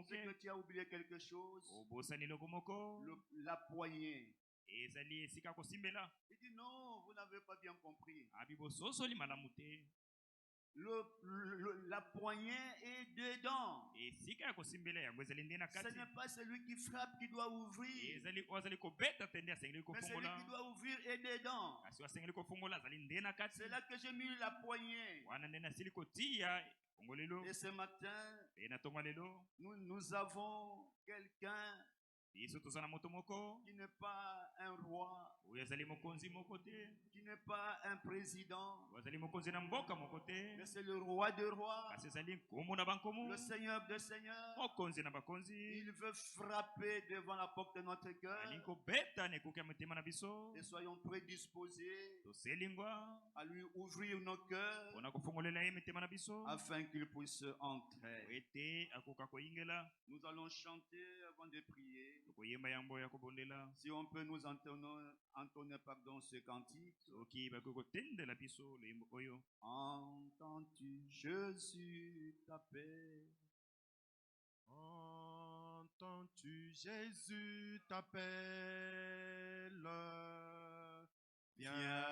C'est que tu as oublié quelque chose. La poignée. Il dit non, vous n'avez pas bien compris. La poignée est dedans. Ce n'est pas celui qui frappe qui doit ouvrir. Mais celui qui doit ouvrir est dedans. C'est là que j'ai mis la poignée. Et ce matin, nous avons quelqu'un qui n'est pas un roi, qui n'est pas un président, mais c'est le roi des rois, le Seigneur des seigneurs. Il veut frapper devant la porte de notre cœur. Et soyons prédisposés à lui ouvrir nos cœurs afin qu'il puisse entrer. Nous allons chanter avant de prier. Si on peut nous entonner pardon, ce cantique. Entends-tu Jésus t'appelle? Entends-tu Jésus t'appelle? Viens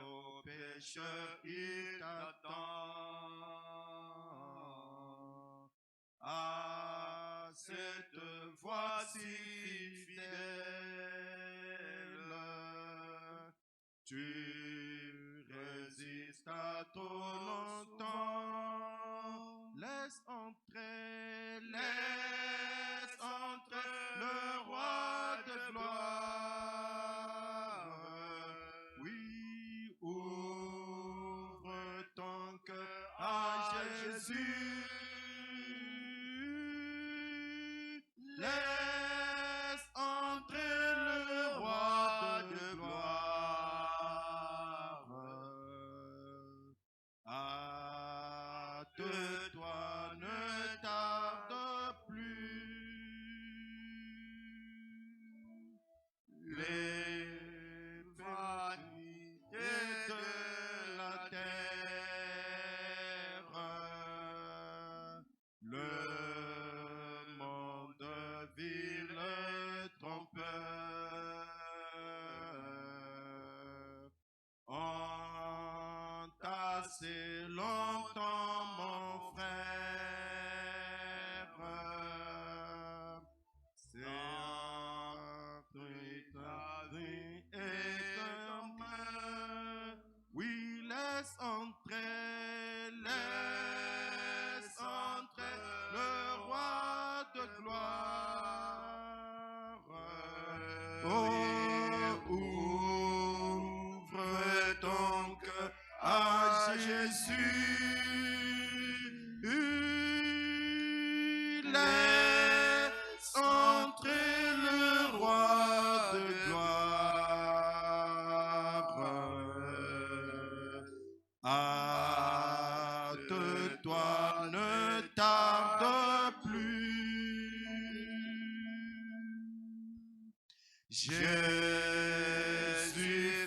au pécheur, il t'attend. À cette voix si fidèle, tu résistes à trop longtemps. Laisse entrer le roi de gloire. Oui, ouvre ton cœur à Jésus. Laisse entrer le roi de gloire. Hâte-toi, ne tarde plus. Les vanités de la terre, le monde vil trompeur, entassé longtemps mon frère, c'est entre ta vie et ta main. Oui, laisse entrer le roi de gloire. Oh, ouvre ton cœur à Jésus. Laisse entrer le roi de gloire. Hâte-toi, ne tarde plus. Jésus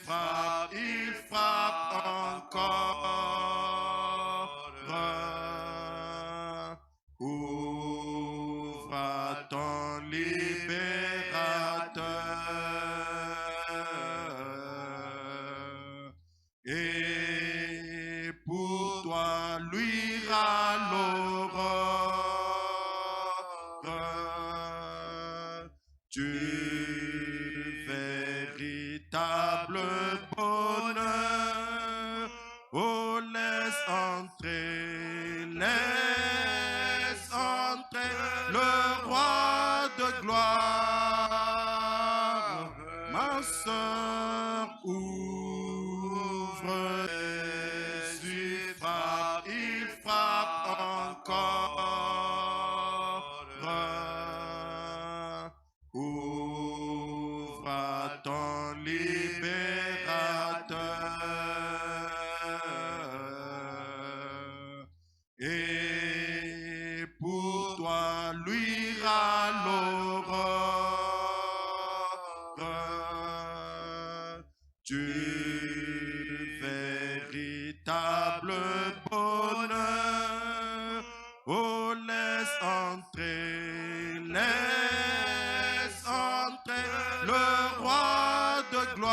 frappe, il frappe encore. Ouvre à ton libérateur. Et pour toi luira l'aurore. Tu véritable bonheur. Oh, laisse entrer le roi de gloire. Ma sœur, ouvre. Jésus frappe, il frappe encore. Ouvre à ton libérateur. Et pour toi luira l'aurore. Tu véritable bonheur. Oh, laisse laisse entrer le roi de gloire.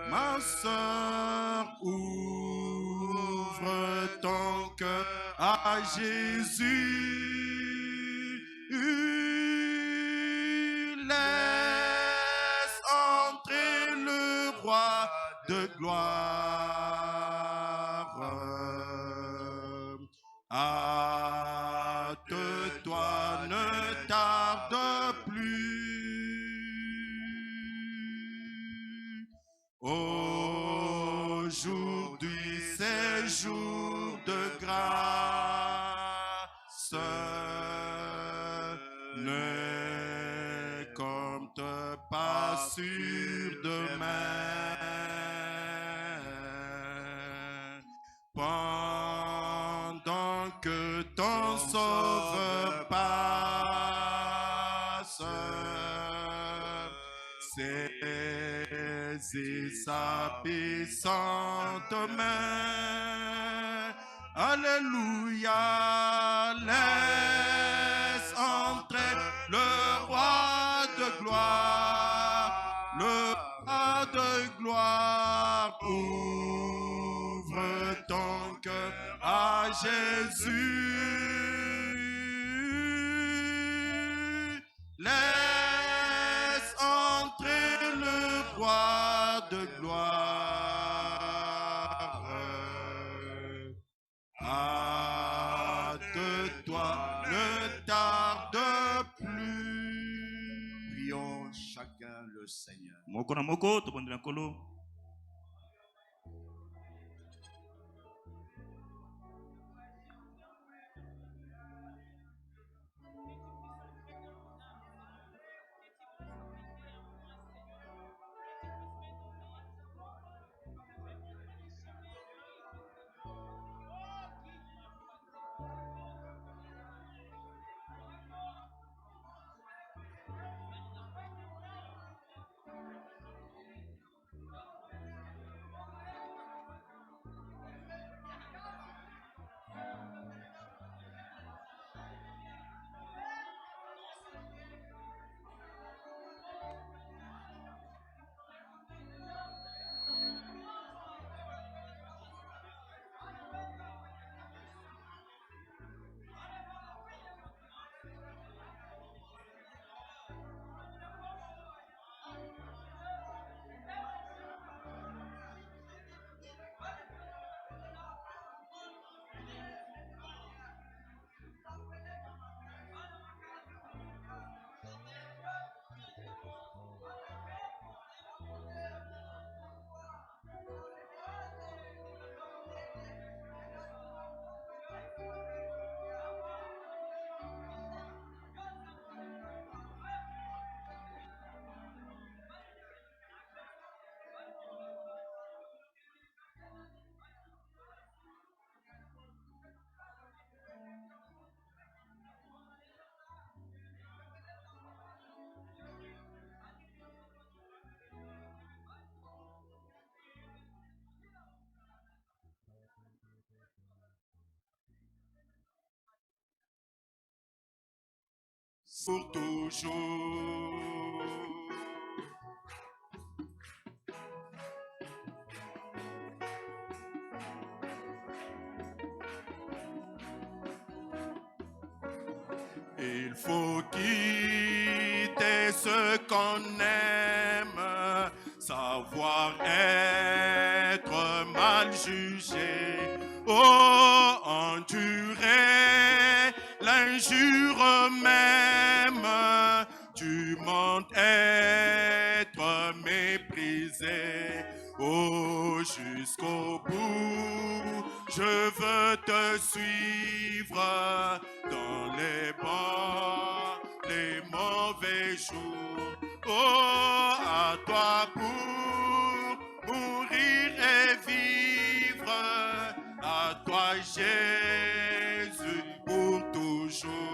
Ma sœur, ouvre ton cœur à Jésus. Laisse entrer le roi de gloire. Hâte-toi, ne tarde plus. Aujourd'hui, c'est jour de grâce. Ne compte pas sur demain. Pendant que ton sauveur passe, saisis sa puissante main. Alléluia, laisse entrer le roi de gloire, le roi de gloire. Ouvre ton cœur à Jésus. Laisse entrer le roi de gloire. Hâte-toi, ne tarde plus. Prions chacun le Seigneur. Moko na moko, tobondi na Nkolo. Pour toujours. Il faut quitter ce qu'on aime, savoir être mal jugé, oh, endurer l'injure même, du monde être méprisé, oh, jusqu'au bout, je veux te suivre dans les bons, les mauvais jours, oh, à toi pour mourir et vivre, à toi Jésus pour toujours.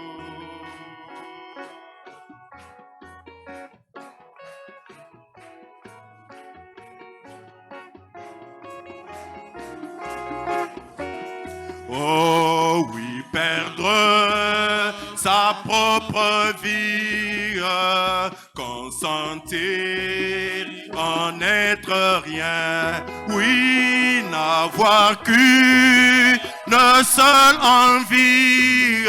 Oh oui, perdre sa propre vie, consentir en être rien, oui, n'avoir qu'une seule envie,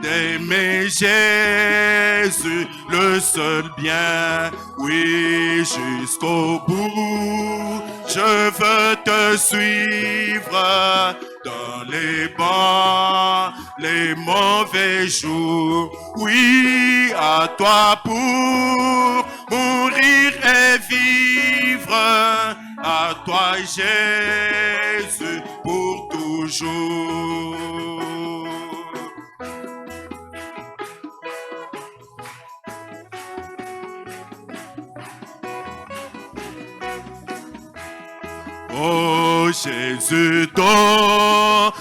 d'aimer Jésus, le seul bien, oui, jusqu'au bout, je veux te suivre dans les bons, les mauvais jours, oui, à toi pour mourir et vivre, à toi Jésus pour toujours. Oh Jésus, donne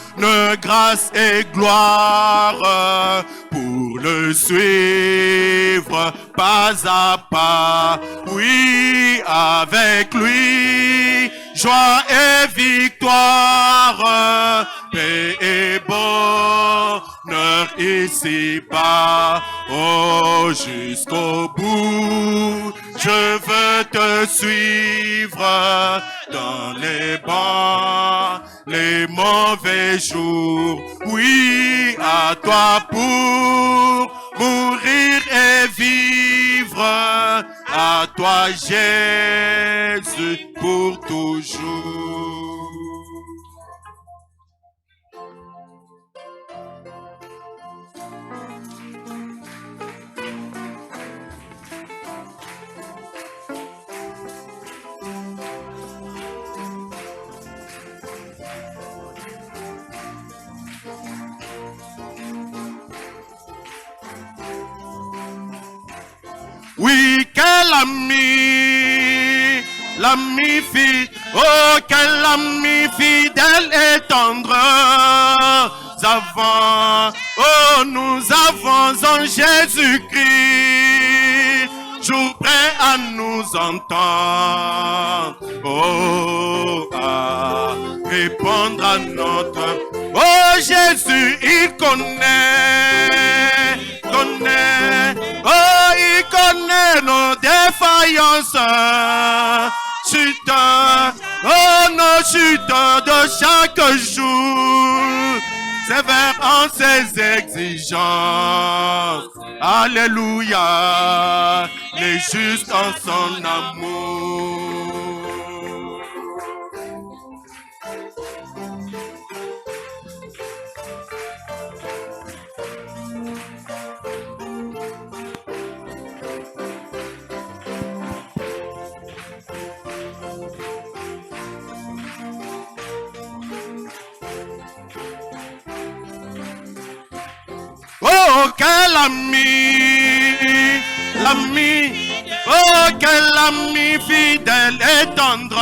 grâce et gloire pour le suivre pas à pas. Oui, avec lui, joie et victoire, paix et bonheur ici-bas. Oh, jusqu'au bout, je veux te suivre dans les bons, les mauvais jours. Oui, à toi pour mourir et vivre, à toi Jésus pour toujours. Oui, quel ami, l'ami fidèle, oh, quel ami fidèle et tendre, oh, nous avons en Jésus-Christ, jour prêt à nous entendre, oh, à répondre à notre, oh, Jésus, il connaît, oh, il connaît nos défaillances, chutes, oh, nos chutes de chaque jour, sévère en ses exigences, alléluia, les justes en son amour. Oh, quel ami, l'ami, oh, quel ami fidèle et tendre,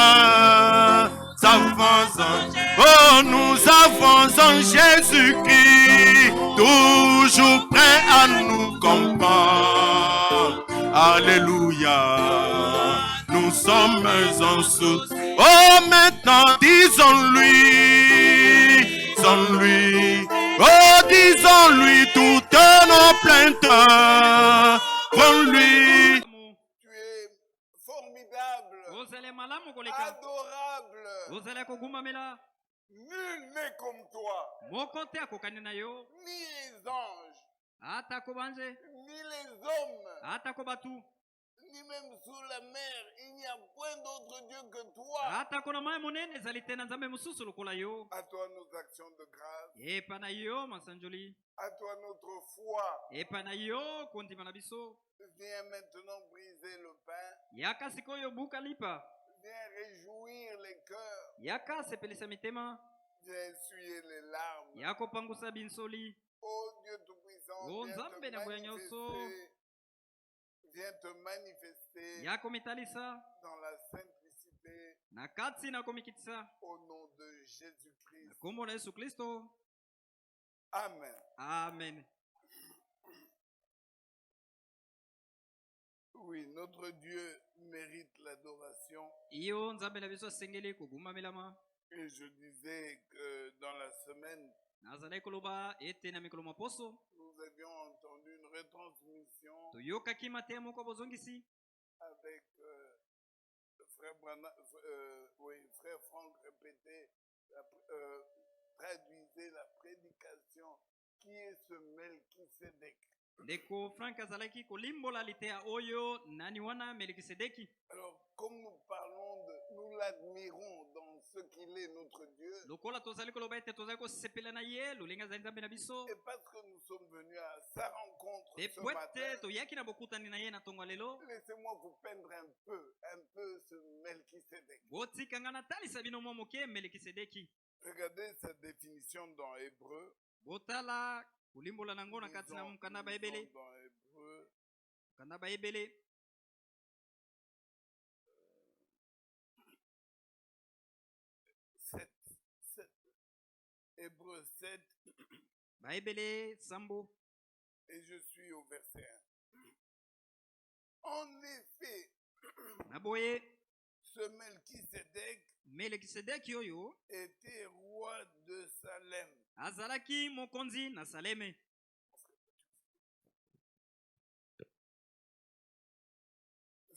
oh, nous avons en Jésus-Christ, toujours prêt à nous comprendre, alléluia, nous sommes en sous, oh, maintenant disons-lui, oh, disons-lui toutes nos plaintes, prends-lui. Tu es formidable, adorable. Nul n'est comme toi, ni les anges, ni les hommes, ni même sous la mer. Il n'y a point d'autre Dieu que toi. À toi nos actions de grâce, à toi notre foi. Viens maintenant briser le pain. Viens réjouir les cœurs. Viens essuyer les larmes. Oh Dieu Tout-Puissant, viens te manifester dans la simplicité au nom de Jésus-Christ. Amen. Amen. Oui, notre Dieu mérite l'adoration. Et je disais que dans la semaine, nazalaki koloba ete na mikolo maposo nous avions entendu une retransmission toyokaki mateya moko ya bozongisi avec le frère frère Franck répétait, traduisait la prédication qui est ce Melchisedec. ndeko Frank azalaki kolimbola liteya oyo nani wana Melikisedeki. Alors, comme nous parlons nous l'admirons dans ce qu'il est notre Dieu. lokola tozali koloba ete tozali kosepela na ye lolenga azali nzambe na biso Et parce que nous sommes venus à sa rencontre te ce po matin, ete toyaki na bokutani na ye na ntongo ya lelo laissez-moi vous peindre un peu ce Melchisedec. botikanga natalisa bino mwa moke Melikisedeki. Regardez sa définition dans Hébreu. botala kolimbola nango na kati na mokanda bayebele Lisons dans Hébreu. mokanda bayebele 7. Hébreu 7, bayebele sambo et je suis au verset 1. En effet, na boye ce Melchisedec Melikisedeki oyo était roi de Salem. azalaki mokonzi na Saleme,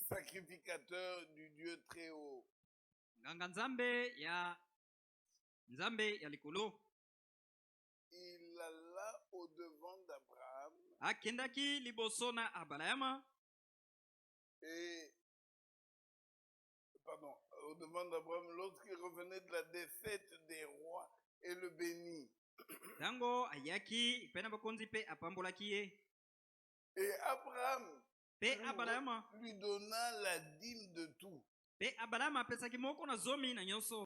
Sacrificateur du Dieu très haut. nganga nzambe ya likolo. Il alla au devant d'Abraham akendaki liboso na Abrahama et au devant d'Abraham lorsqu'il revenait de la défaite des rois et le bénit. ntango ayaki mpe na bakonzi mpe apambolaki ye Et Abraham mpe Abrahama lui donna la dîme de tout. mpe Abrahama apesaki moko na zomi na nyonso.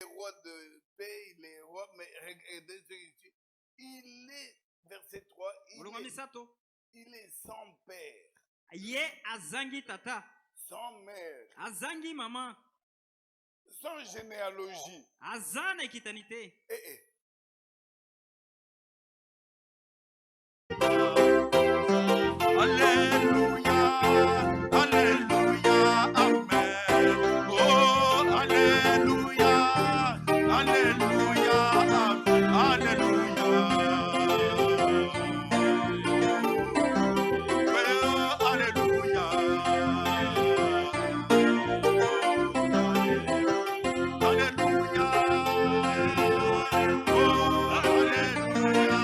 Les rois de paix, les rois, mais regardez ce qu'il dit. Il est, verset 3, mulongo misato il est sans père, ye azangi tata sans mère, azangi mama sans généalogie. aza na ekitani te. Alléluia, Alléluia, Amen. Oh, Alléluia, Alléluia, Amen. Alléluia. Oh, Alléluia. Alléluia. Oh, Alléluia.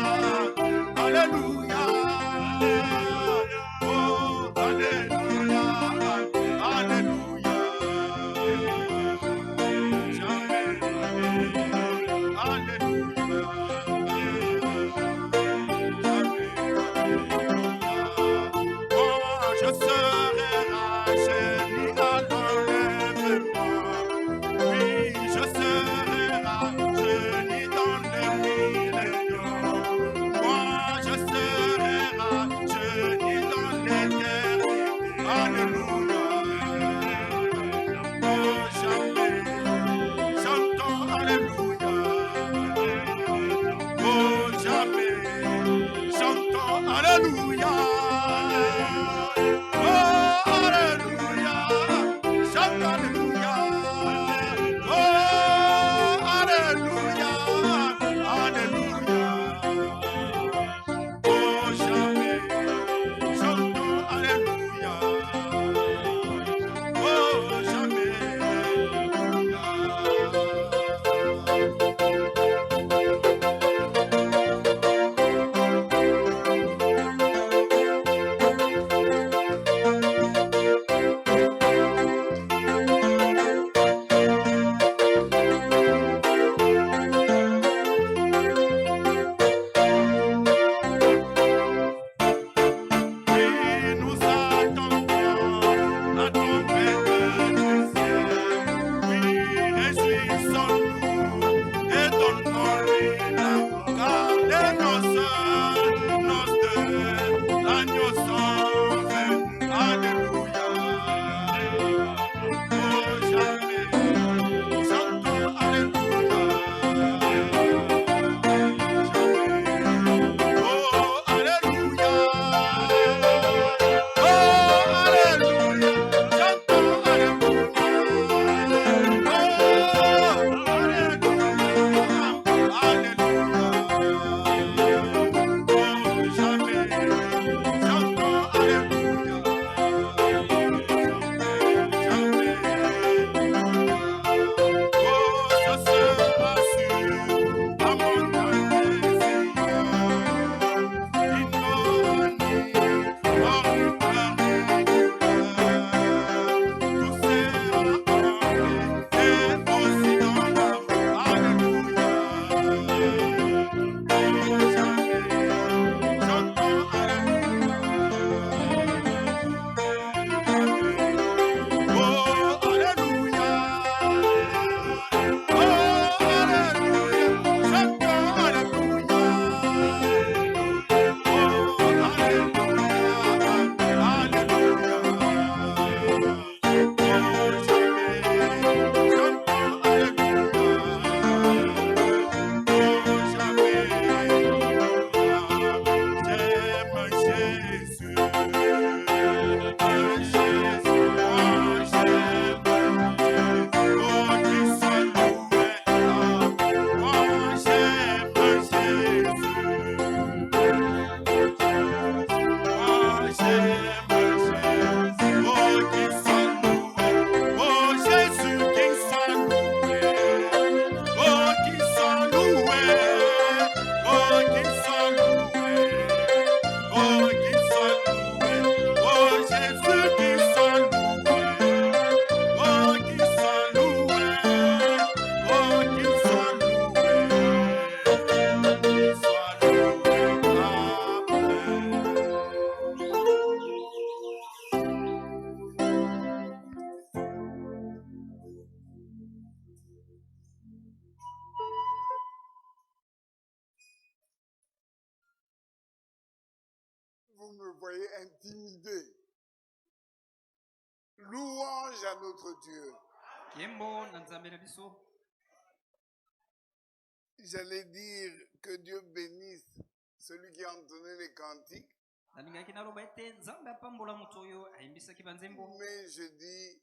Alléluia. Oh, Alléluia. Alléluia. Jamais. Alléluia. Oh, je serai rajeuni à l'enlèvement. Oui, je serai rajeuni dans les milléniums. Moi, je serai rajeuni dans l'éternité. Alléluia. Oh, jamais. Chantons Alléluia. Oh, jamais. Chantons Alléluia. Oh, Alléluia. Chante Alléluia. Oh, Alléluia. Alléluia. Oh, jamais. Chantons Alléluia. Oh, jamais. Alléluia. vous me voyez intimidé. Louange à notre Dieu. Kembo na nzambe na biso. J'allais dire que Dieu bénisse celui qui a entonné les cantiques. Nalingaki naloba ete nzambe apambola moto oyo ayimbisaki banzembo. Mais je dis,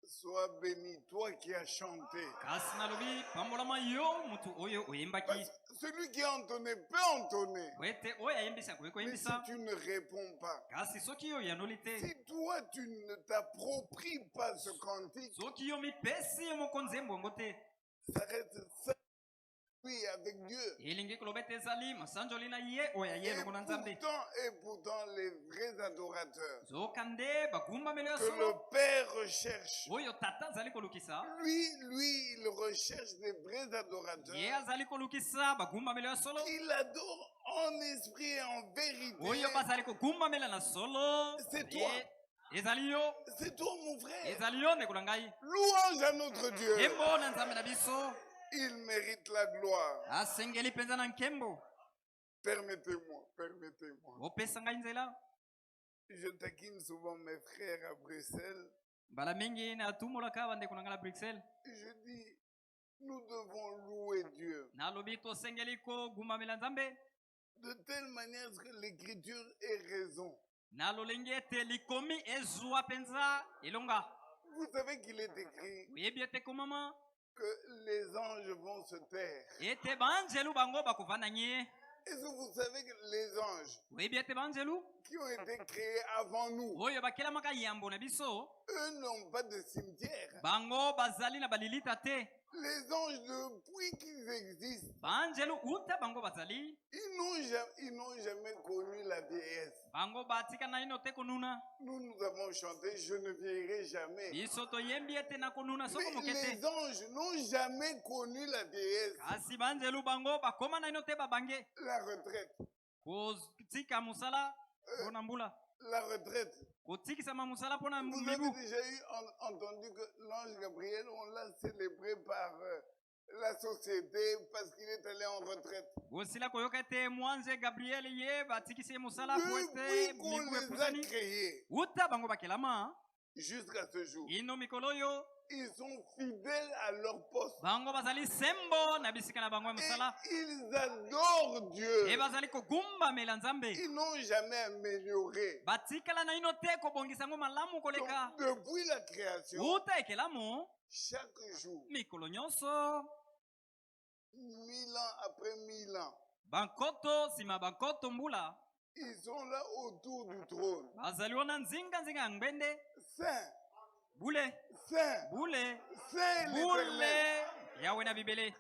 sois béni, toi qui as chanté. Kasi nalobi pambolama yo moto oyo oyembaki. Celui qui a entonné peut entonner. Wete oyo ayimbisa koyeko Mais si yimbisa. tu ne réponds pas, Kasi soki yo yanoli te. si toi tu ne t'appropries pas ce cantique, Soki yo mipesi yo moko nzembo yango te. ça reste ça, oui, avec Dieu. Elingi koloba ete ezali masanjoli na ye oyo aye longo na nzambe. Et pourtant, les vrais adorateurs Zokande bagumbamelo ya que le solo. Père recherche, Oyo tata azali kolukisa. lui, il recherche des vrais adorateurs Ye azali kolukisa bagumbamelo ya solo. qu'il adore en esprit et en vérité. Oyo bazali kogumbamela na solo. C'est toi. Ezali yo. C'est toi, mon frère. Ezali yo ndeko na ngai. Louange à notre Dieu. Kembo na nzambe na biso. Il mérite la gloire. Asengeli penza na nkembo. Permettez-moi, permettez-moi. Opesa ngai nzela. Je taquine souvent mes frères à Bruxelles. Mbala mingi na tumolaka bandeko na ngai na Bruxelles. Je dis, nous devons louer Dieu Nalobi tosengeli kogumbamela nzambe. de telle manière que l'écriture ait raison. Nalolenge ete likomi ezwa penza elonga. Vous savez qu'il est écrit Oyebi ete komama. que les anges vont se taire. Ete banjelu bango bakovanda nye. Est-ce que vous savez que les anges Oyebi ete banjelu. qui ont été créés avant nous, Oyo bakelamaka yambo na biso. eux n'ont pas de cimetière. Bango bazali na balilita te. Les anges, depuis qu'ils existent, Banjelu uta bango bazali. ils n'ont jamais connu la vieillesse. Bango batika na ino te konuna. Nous avons chanté, je ne vieillirai jamais. Biso toyembi ete na konuna soko Mais mokete. les anges n'ont jamais connu la vieillesse, Kasi banjelu bango bakoma na ino te babange. la retraite. Kotika musala pona mbula. La retraite. Kotikisama musala pona Vous mibu. avez déjà entendu que l'ange Gabriel, on l'a célébré par la société parce qu'il est allé en retraite. Osila koyoka ete mwanze Gabriel ye batikisi musala po ete Depuis qu'on mibu les a epusani. créés Uta bango bakelama. jusqu'à ce jour, Ino mikolo yo. ils sont fidèles à leur poste. Bango bazali sembo na bisika na bango ya musala. Et ils adorent Dieu. E bazali kogumba mela nzambe. Ils n'ont jamais amélioré. Batikala na ino te kobongisa ngo malamu koleka. Donc, depuis la création, Uta ekelamu. chaque jour, Mikolo nyonso. 1000 ans après 1000 ans, Bankoto sima bankoto mbula. ils sont là autour du trône. Bazali wana nzinga nzinga ya ngbende. Saint, Bule. Saint, Bule. Saint l'Éternel. Bule. Yawe na bibele.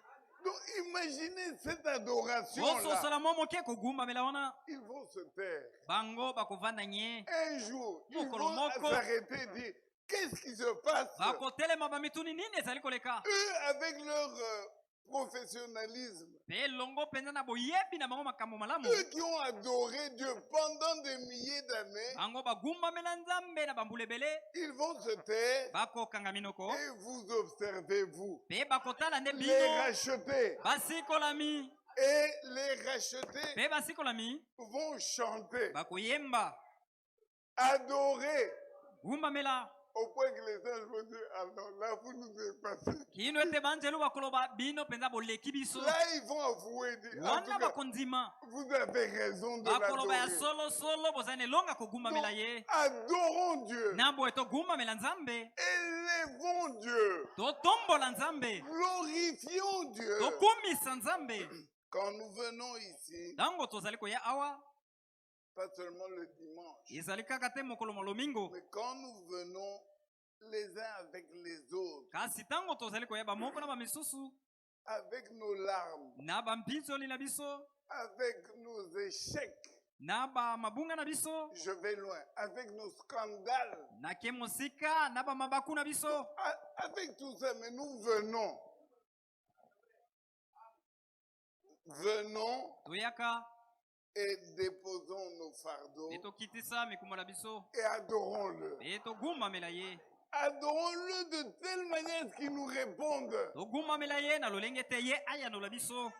Donc imaginez cette Oso adoration-là. sola momo ke kogumba mela wana. Ils vont se taire. Bango bakovanda nye. Un jour, ils Mokolo vont moko. s'arrêter et dire, qu'est-ce qui se passe? Bakotelema bamituni nini ezali koleka. Eux, avec leur professionnalisme, Pe longo penza na boyebi na bango makambo malamu. eux qui ont adoré Dieu pendant des milliers d'années, Bango bagumba mela nzambe na bambulebele. ils vont se taire Bakokanga minoko. et vous observez, vous, Pe bakotala nde les bino. rachetés. Basikolami. Et les rachetés Pe basikolami. vont chanter, Bakoyemba. adorer, Gumba mela. au point que les anges vont dire, ah non, là, vous nous dépassez. Kino ete banjelu bakoloba bino penza boleki biso. Là, ils vont avouer, dire, en tout Wana cas, bakondima. vous avez raison de Bakoloba ya l'adorer. solo solo bozane longa kogumba Donc, mela ye. adorons Dieu, Nambo eto gumba mela nzambe. élevons Dieu, Totombola nzambe. glorifions Dieu. Tokumisa nzambe. Quand nous venons ici, Tango tozali koya awa. pas seulement le dimanche, Ezali kaka te mokolo molomingo. mais quand nous venons les uns avec les autres, Kasi tango tozali koya bamoko na bamisusu. avec nos larmes, Na bampinzoli na biso. avec nos échecs, Na bamabunga na biso. je vais loin, avec nos scandales, Na ke mosika. Na bamabaku na biso. avec tout ça, mais nous venons. Venons Toyaka. et déposons nos fardeaux Etokitisa mikumba na biso. et adorons-le. Etogumba mela ye. Adorons-le de telle manière qu'il nous réponde. Togumba mela ye na lolenge te ye aya no la biso.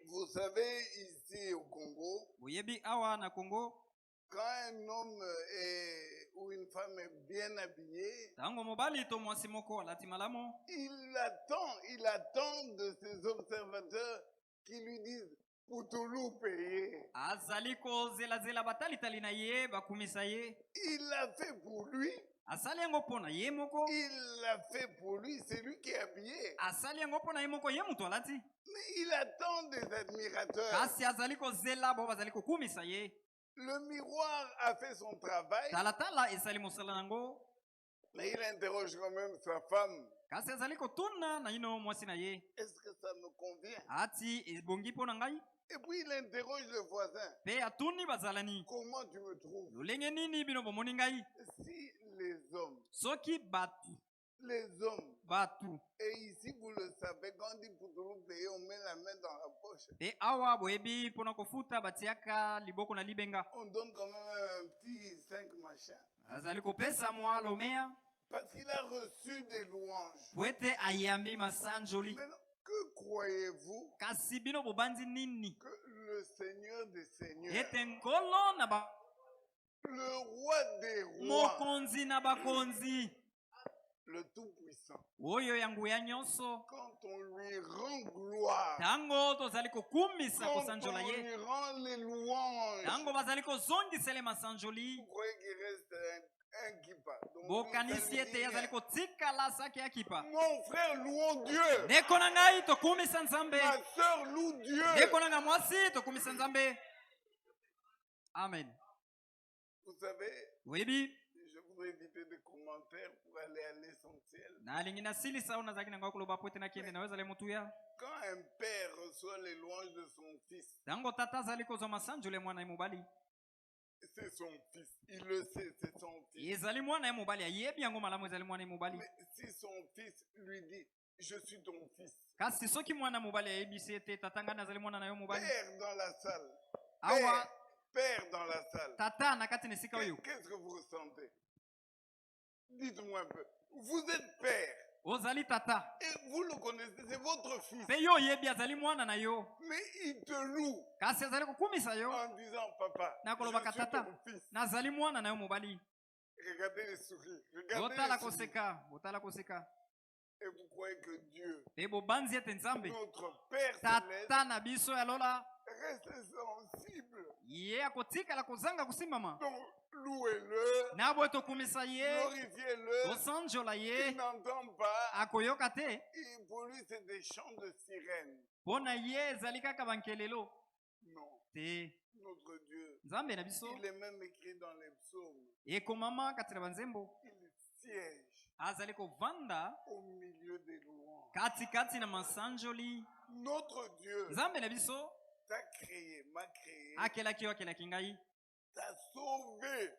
vous savez, ici au Congo, boyebi awa na Congo quand un homme ou une femme est bien habillée, tango mobali to mwasi moko alati malamu il attend de ses observateurs qui lui disent Poutoulou payé. azali kozela batalitali na ye bakumisa ye. Il l'a fait pour lui. Asali yango pona ye moko. Il l'a fait pour lui, c'est lui qui est habillé. Asali yango pona ye moko ye mutu alati. Mais il attend des admirateurs. Kasi azali kozela bo bazali kokumisa ye. Le miroir a fait son travail. Talatala esali mosala nango. Mais il interroge quand même sa femme. Kasi azali kotuna na ino mwasi na ye. Est-ce que ça me convient? Ati ebongi pona ngai. Et puis il interroge le voisin. Pe atuni bazalani. Comment tu me trouves? Lolenge nini bino bomoni ngai? Si les hommes. Soki batu. Les hommes. Batu. Et ici, vous le savez, quand on dit Poutoulou payé, on met la main dans la poche. Pe awa boyebi pona kofuta batiaka liboko na libenga. On donne quand même un petit 5 machins. Azali kopesa mwa lomea. Parce qu'il a reçu des louanges. Wete ayambi masanjoli. Maintenant, que croyez-vous Kasi bino bobandi nini? que le Seigneur des Seigneurs, Ete nkolo na ba le roi des rois, mokonzi na bakonzi. le Tout-Puissant, Oyo yangu ya nyonso. quand on lui rend gloire, Tango tozali kokumisa quand kosanjola on ye. lui rend les louanges, Tango bazali kozongisele masanjoli. vous croyez qu'il reste un kippa. Donc, Bokanisi vous allez ete dire, yazali kotikala saki ya kipa. mon frère, louons Dieu. Ndeko na ngai tokumisa nzambe. Ma soeur loue Dieu. Ndeko na ngai mwasi tokumisa nzambe. Amen. Vous savez, Webi. je voudrais éviter des commentaires pour aller à l'essentiel. Na lingina sili sauna zaki na ngao kuloba pote na kiende naweza le mutu ya. Quand un père reçoit les louanges de son fils, Tango tata zali kozo masanjole mwana imubali. c'est son fils. Il le sait, c'est son fils. Ezali mwana imubali ayebi yango malamu ezali mwana imubali. Mais si son fils lui dit, je suis ton fils, Kasi soki mwana mubali ayebi sete tatanga nazali mwana na yo mubali. père dans la salle, Awa père dans la salle, tata na kati nesika oyo. qu'est-ce que vous ressentez? Dites-moi un peu. Vous êtes père Ozali tata. et vous le connaissez, c'est votre fils. Pe yo yebi azali mwana na yo. Mais il te loue Kasi azali kokumisa yo. en disant, papa, Na kolobaka je suis tata. ton fils. Nazali mwana na yo mubali. Regardez les sourires. Regardez Botala les sourires. koseka, botala koseka. Et vous croyez que Dieu, Pe bobanzi ete nzambe. notre Père céleste, Tata na biso ya lola. reste sensible. Ye akotika la kozanga kusimama. Donc, louez-le, Na bo tokumisa ye. glorifiez-le. Osanjola Il ye. n'entend pas. Akoyoka te. Et pour lui, c'est des chants de sirène. Pona ye ezali kaka bankelelo. Non. Te. Notre Dieu, Nzambe na biso. il est même écrit dans les psaumes. Ekomama katika banzembo. Il siège Azali kovanda au milieu des louanges. katikati na masanjoli. Notre Dieu Nzambe na biso. t'a créé, m'a créé, Akelaki yo akelaki ngai. t'a sauvé,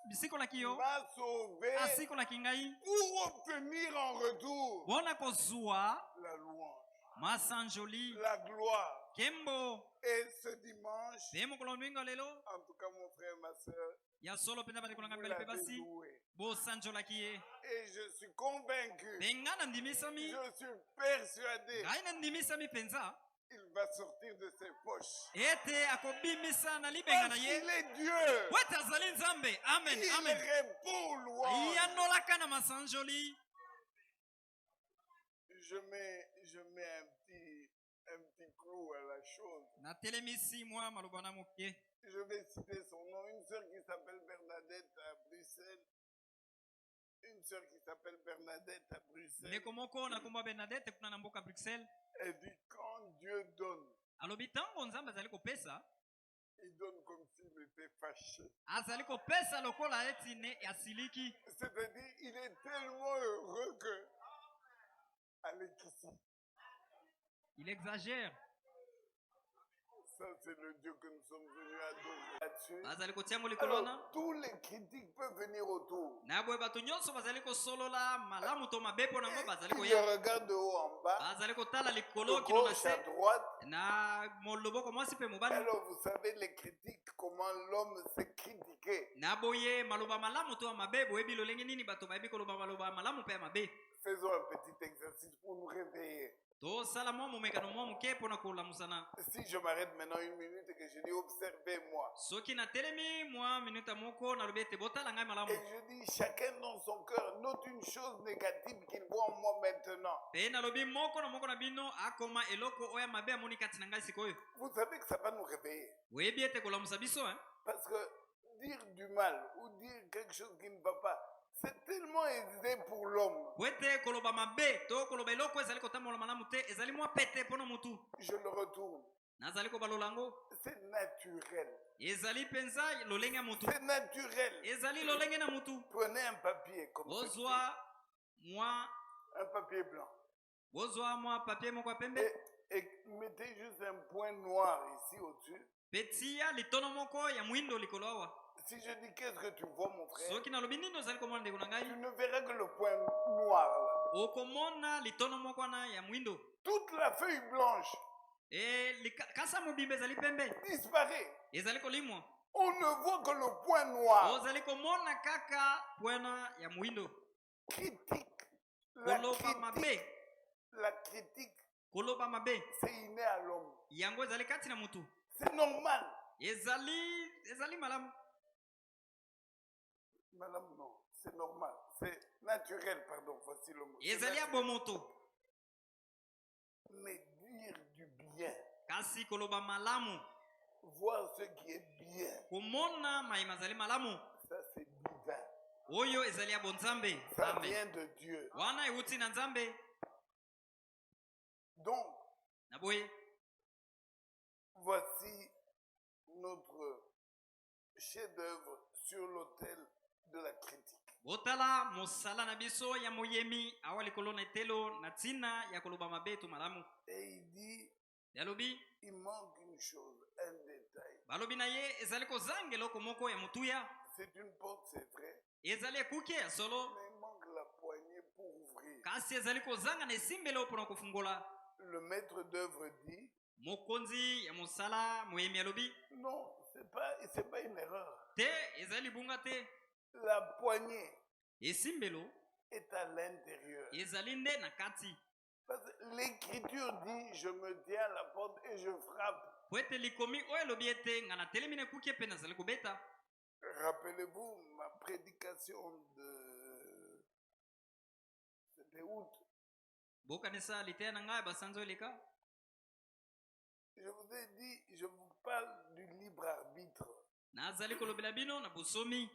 Bisikolaki yo. m'a sauvé Asikolaki ngai. pour obtenir en retour Bona kozwa la louange, masanjoli. la gloire. Kembo. Et ce dimanche, Te mokolo mwinga lelo. en tout cas mon frère, ma soeur, Ya solo penda bali kolanga vous mbele pe l'avez basi. loué. Bo sanjolaki ye. Et je suis convaincu, Benga na ndimisami. je suis persuadé, Ngai na ndimisami penza. il va sortir de ses poches. Ete akobimisa na libenga na Parce ye. qu'il est Dieu. Wete azali nzambe. Amen. Il Amen. répond aux louanges. Yanolaka na masanjoli. Je mets un petit clou à la chose. Na telemisi mwa maloba na mokie. Je vais citer son nom. Une sœur qui s'appelle Bernadette à Bruxelles. Une sœur qui s'appelle Bernadette à Bruxelles. Ndeko moko na komba Bernadette kuna na mboka Bruxelles. Elle dit quand Dieu donne, Alobi tango nzambe azali kopesa. il donne comme s'il était fâché. Azali kopesa lokola eti ne asiliki. C'est-à-dire, il est tellement heureux que. Allez, ici. Il exagère. Ça, c'est le Dieu que nous sommes venus adorer là-dessus. Azali kotia mo likolona. Alors, tous les critiques peuvent venir autour. Na boye bato nyonso bazali kosolola malamu to mabepo nango bazali Ils koya. regardent de haut en bas, Bazali kotala de likolo kino na gauche à se. droite. Na moloboko mwasi pe mobali. Alors, vous savez, les critiques, comment l'homme s'est critiqué. Na boye maloba malamu to mabe boyebi lolenge nini bato bayebi koloba maloba malamu pe ya mabe. Faisons un petit exercice pour nous réveiller. tosala mwa momekano mwa moke mpona kolamusana. Si je m'arrête maintenant 1 minute et que je dis observez-moi. Soki natelemi mwa minuta moko nalobi ete botala ngai malamu. Et je dis chacun dans son cœur note une chose négative qu'il voit en moi maintenant. Pe nalobi moko na bino akoma eloko oya mabe amoni kati na ngai sikoyo. Vous savez que ça va nous réveiller. Oyebi ete kolamusa biso hein? Parce que dire du mal ou dire quelque chose qui ne va pas, c'est tellement aisé pour l'homme. Wete koloba mabe to koloba eloko ezali kotambola malamu te ezali mwa pete mpona mutu. Je le retourne. Nazali kobalola yango. C'est naturel. Ezali penza lolenge ya mutu. C'est naturel. Ezali lolenge na mutu. Prenez un papier comme ça. Bozwa mwa Un papier blanc. bozwa mwa papier moko ya pembe. Et mettez juste un point noir ici au-dessus. Petia litono moko ya mwindo likolo awa. Si je dis qu'est-ce que tu vois mon frère, Soki nalobi nini ozali komona ndeko na ngai? tu ne verras que le point noir là. Okomona litono moko wana ya mwindo. Toute la feuille blanche Kasa mobimba ezali pembe. disparaît. Ezali kolimwa. On ne voit que le point noir. Ozali komona kaka pwena ya mwindo. Critique. La critique, Koloba mabe. c'est inné à l'homme. Yango ezali kati na mutu. C'est normal. Ezali malamu. Madame, non, c'est normal. C'est naturel, pardon, voici le mot. C'est Ezali naturel. abomoto. Mais dire du bien, Kasi koloba malamu. voir ce qui est bien, Komona maima ezali malamu. ça c'est divin. Oyo ezali ya bonzambe. Ça Amen. vient de Dieu. Wana euti na nzambe. Donc, Naboye. voici notre chef-d'œuvre sur l'autel de la critique. Botala mosala na biso ya moyemi awa likolo na etelo na tina ya koloba mabe to malamu. Et il dit, Yalobi il manque une chose, un détail. balobi na ye ezali kozanga eloko moko ya mutuya. C'est une porte, c'est vrai, Ezali ekuke ya solo. mais il manque la poignée pour ouvrir. Kasi ezali kozanga na esimbelo mpona kofungola. Le maître d'œuvre dit, Mokonzi ya mosala moyemi alobi non, c'est pas une erreur. te ezali bunga te. La poignée Esimbelo est à l'intérieur. ezali nde na kati. Parce que l'écriture dit, je me tiens à la porte et je frappe. Po ete likomi oyo elobi ete nga natelemi na ekuke mpe nazali kobeta. Rappelez-vous ma prédication de... C'était août. Bokanisa liteya na ngai basanzo eleka. Je vous ai dit, je vous parle du libre arbitre. Nazali kolobela bino na bosomi.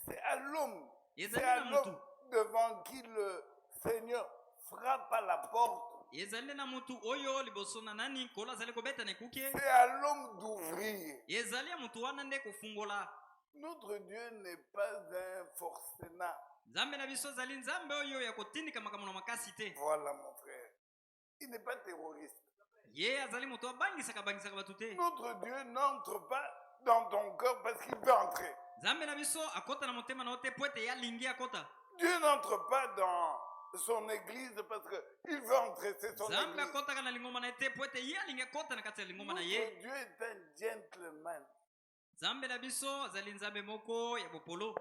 C'est à l'homme. Ezali C'est à na l'homme mutu. devant qui le Seigneur frappe à la porte. Ezali na mutu oyo liboso na nani kolo azali kobeta na ekuke. C'est à l'homme d'ouvrir. Ezali ya mutu wana nde kofungola. Notre Dieu n'est pas un forcenar. Nzambe na biso ezali nzambe oyo ya kotindika makambo na makasi te. Voilà mon frère. Il n'est pas terroriste. Ye azali moto abangisaka batu te. Notre Dieu n'entre pas dans ton cœur parce qu'il veut entrer. Nzambe na biso akota na motema na ote po ete ya lingi akota. Dieu n'entre pas dans son église parce qu'il veut entrer, c'est son Nzambe église. akotaka na lingoma na ete po ete ye alingi akota na kati ya lingoma na ye. Notre Dieu est un gentleman. Nzambe na biso azali nzambe moko ya bopolo.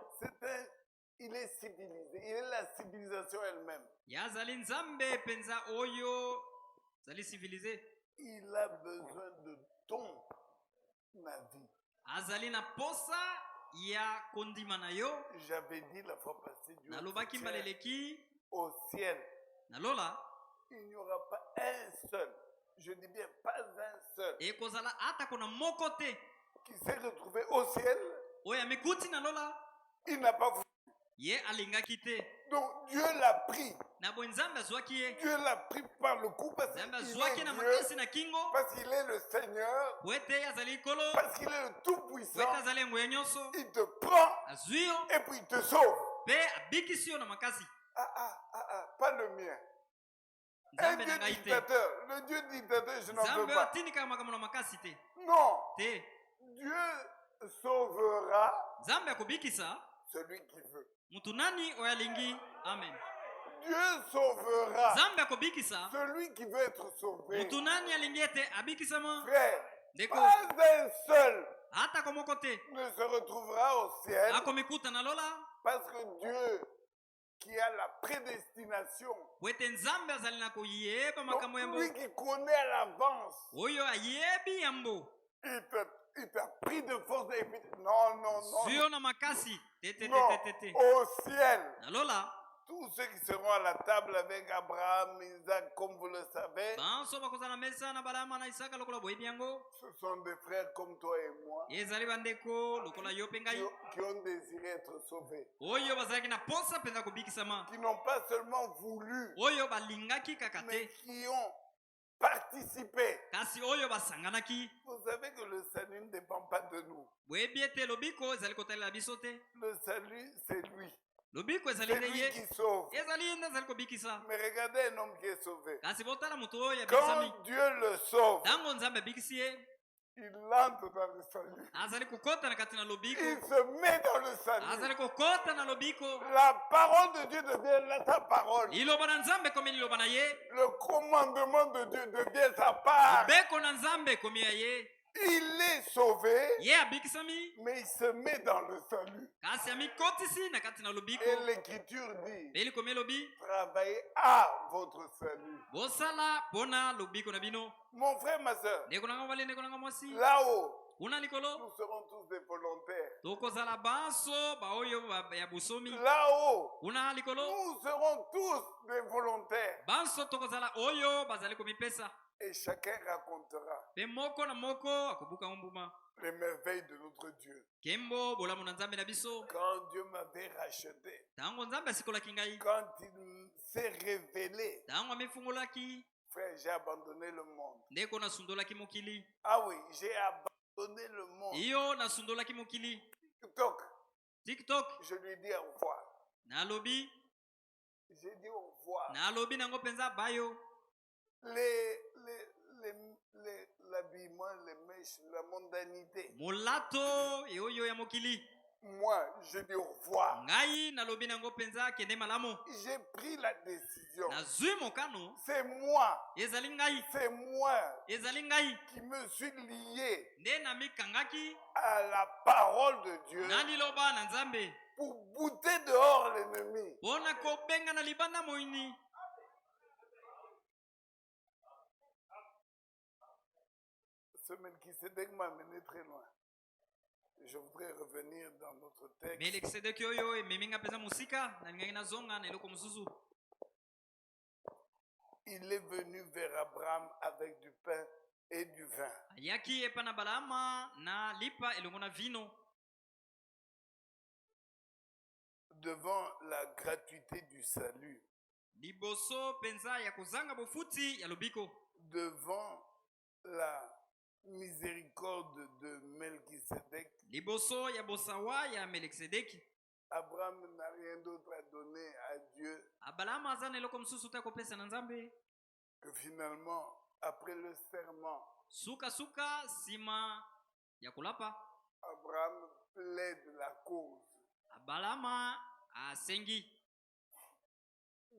Il est civilisé. Il est la civilisation elle-même. Ya azali nzambe penza oyo azali civilisé. Il a besoin de ton avis. Azali na posa ya kondima na yo. J'avais dit la fois passée, Dieu Nalobaki mbaleleki au ciel, nalola il n'y aura pas un seul, je dis bien pas un seul, ekozala ata kona moko te qui s'est retrouvé au ciel. oyo amekuti nalola Il n'a pas voulu. ye alingaki te. Donc Dieu l'a pris. Na bo nzambe azwaki ye. Dieu l'a pris par le cou parce Nzambe qu'il azwaki est na Dieu, makasi na kingo parce qu'il est le Seigneur, po ete azali likolo parce qu'il est le po Tout-Puissant. ete azali nguya nyonso Il te prend azwi yo et puis il te sauve. mpe abikisi yo na makasi. Pas le mien. Un Nzambe Dieu na ngai te. dictateur. Le Dieu dictateur, je n'en veux Nzambe oyo pas. atindikaka makambo na makasi te. Non. Te Dieu sauvera nzambe akobikisa celui qui veut. mutu nani oyo alingi. Amen. Dieu sauvera nzambe akobikisa celui qui veut être sauvé. mutu nani alingi ete abikisama. Frère, Ndeko pas un seul ata ko moko te ne se retrouvera au ciel akomikuta na lola parce que Dieu qui a la prédestination. Wete nzambe azali na koyeba makambo Donc, yambo. lui qui connaît à l'avance, Oyo ayebi yambo. il t'a pris de force et puis non. Zio na makasi. Tete Non, tete tete. au ciel. Nalola. Tous ceux qui seront à la table avec Abraham, Isaac, comme vous le savez, Banso bakoza na mesa na Balama na Isaka lokola boyebi yango. ce sont des frères comme toi et moi Ezali bandeko lokola yo pe ngai. qui ont désiré être sauvés, Oyo bazalaki na posa penza kobikisama. qui n'ont pas seulement voulu, Oyo balingaki kaka mais te. qui ont participé. Kasi oyo basanganaki. Vous savez que le salut ne dépend pas de nous. Boyebi ete lobiko ezali kotalela biso te. Le salut, c'est lui. Lobiko ezali C'est nde lui ye. qui sauve. Ezali nde ezali kobikisa. Mais regardez un homme qui est sauvé. Kasi botala moto oyo abikisami. Quand Dieu le sauve, Tango nzambe abikisi ye. il entre dans le salut. Azali kokota na kati na lobiko. Il se met dans le salut. Azali kokota na lobiko. La parole de Dieu devient sa parole. Liloba na nzambe komi liloba na ye. Le commandement de Dieu devient sa part. Beko na nzambe komi ya ye. Il est sauvé, Ye abikisami. mais il se met dans le salut. Kasi amikotisi na kati na lobiko. Et l'Écriture dit, Beli komi lobi. travaillez à votre salut. Bosala pona lobiko na bino. Mon frère, ma soeur, Ndeko nanga mobali ndeko nanga mwasi. là-haut, Kuna likolo. nous serons tous des volontaires. Tokozala banso baoyo ya busomi. Là-haut, Kuna likolo. nous serons tous des volontaires. Banso tokozala oyo bazali komipesa. Et chacun racontera Pe moko na moko akobuka mbuma. les merveilles de notre Dieu. Kembo bolamu na nzambe na biso. Quand Dieu m'avait racheté, Tango nzambe asikolaki ngai. quand il s'est révélé, Tango amifungolaki. frère, j'ai abandonné le monde. Ndeko nasundolaki mokili. Ah oui, j'ai abandonné le monde. Iyo nasundolaki mokili. TikTok, TikTok. je lui dis au revoir. Nalobi. J'ai dit au revoir. Nalobi nango penza bayo. L'habillement, les mèches, la mondanité. Molato eoyo ya mokili. Moi, je dis au revoir. Ngai nalobi nango penza kende malamu. J'ai pris la décision. Nazui mokano. C'est moi. Ezali ngai. C'est moi Ezali ngai. qui me suis lié Nde na mikangaki. à la parole de Dieu Na liloba na nzambe. pour bouter dehors l'ennemi. Pona kobenga na libanda moini. Ce Melchisédek m'a mené très loin. Je voudrais revenir dans notre texte. Melkisedeki oyo ememinga penza musika na lingai nazonga na eloko mosusu. Il est venu vers Abraham avec du pain et du vin. Ayaki epa na Balama na lipa elongo na vino. Devant la gratuité du salut, Liboso penza ya kozanga bofuti ya lobiko. devant la miséricorde de Melchisédek, Liboso ya bosawa ya Melkisedeki. Abraham n'a rien d'autre à donner à Dieu Abalama azana eloko mosusu te kopesa na nzambe. que finalement, après le serment, Suka suka sima ya kulapa. Abraham plaide la cause. Abalama asengi.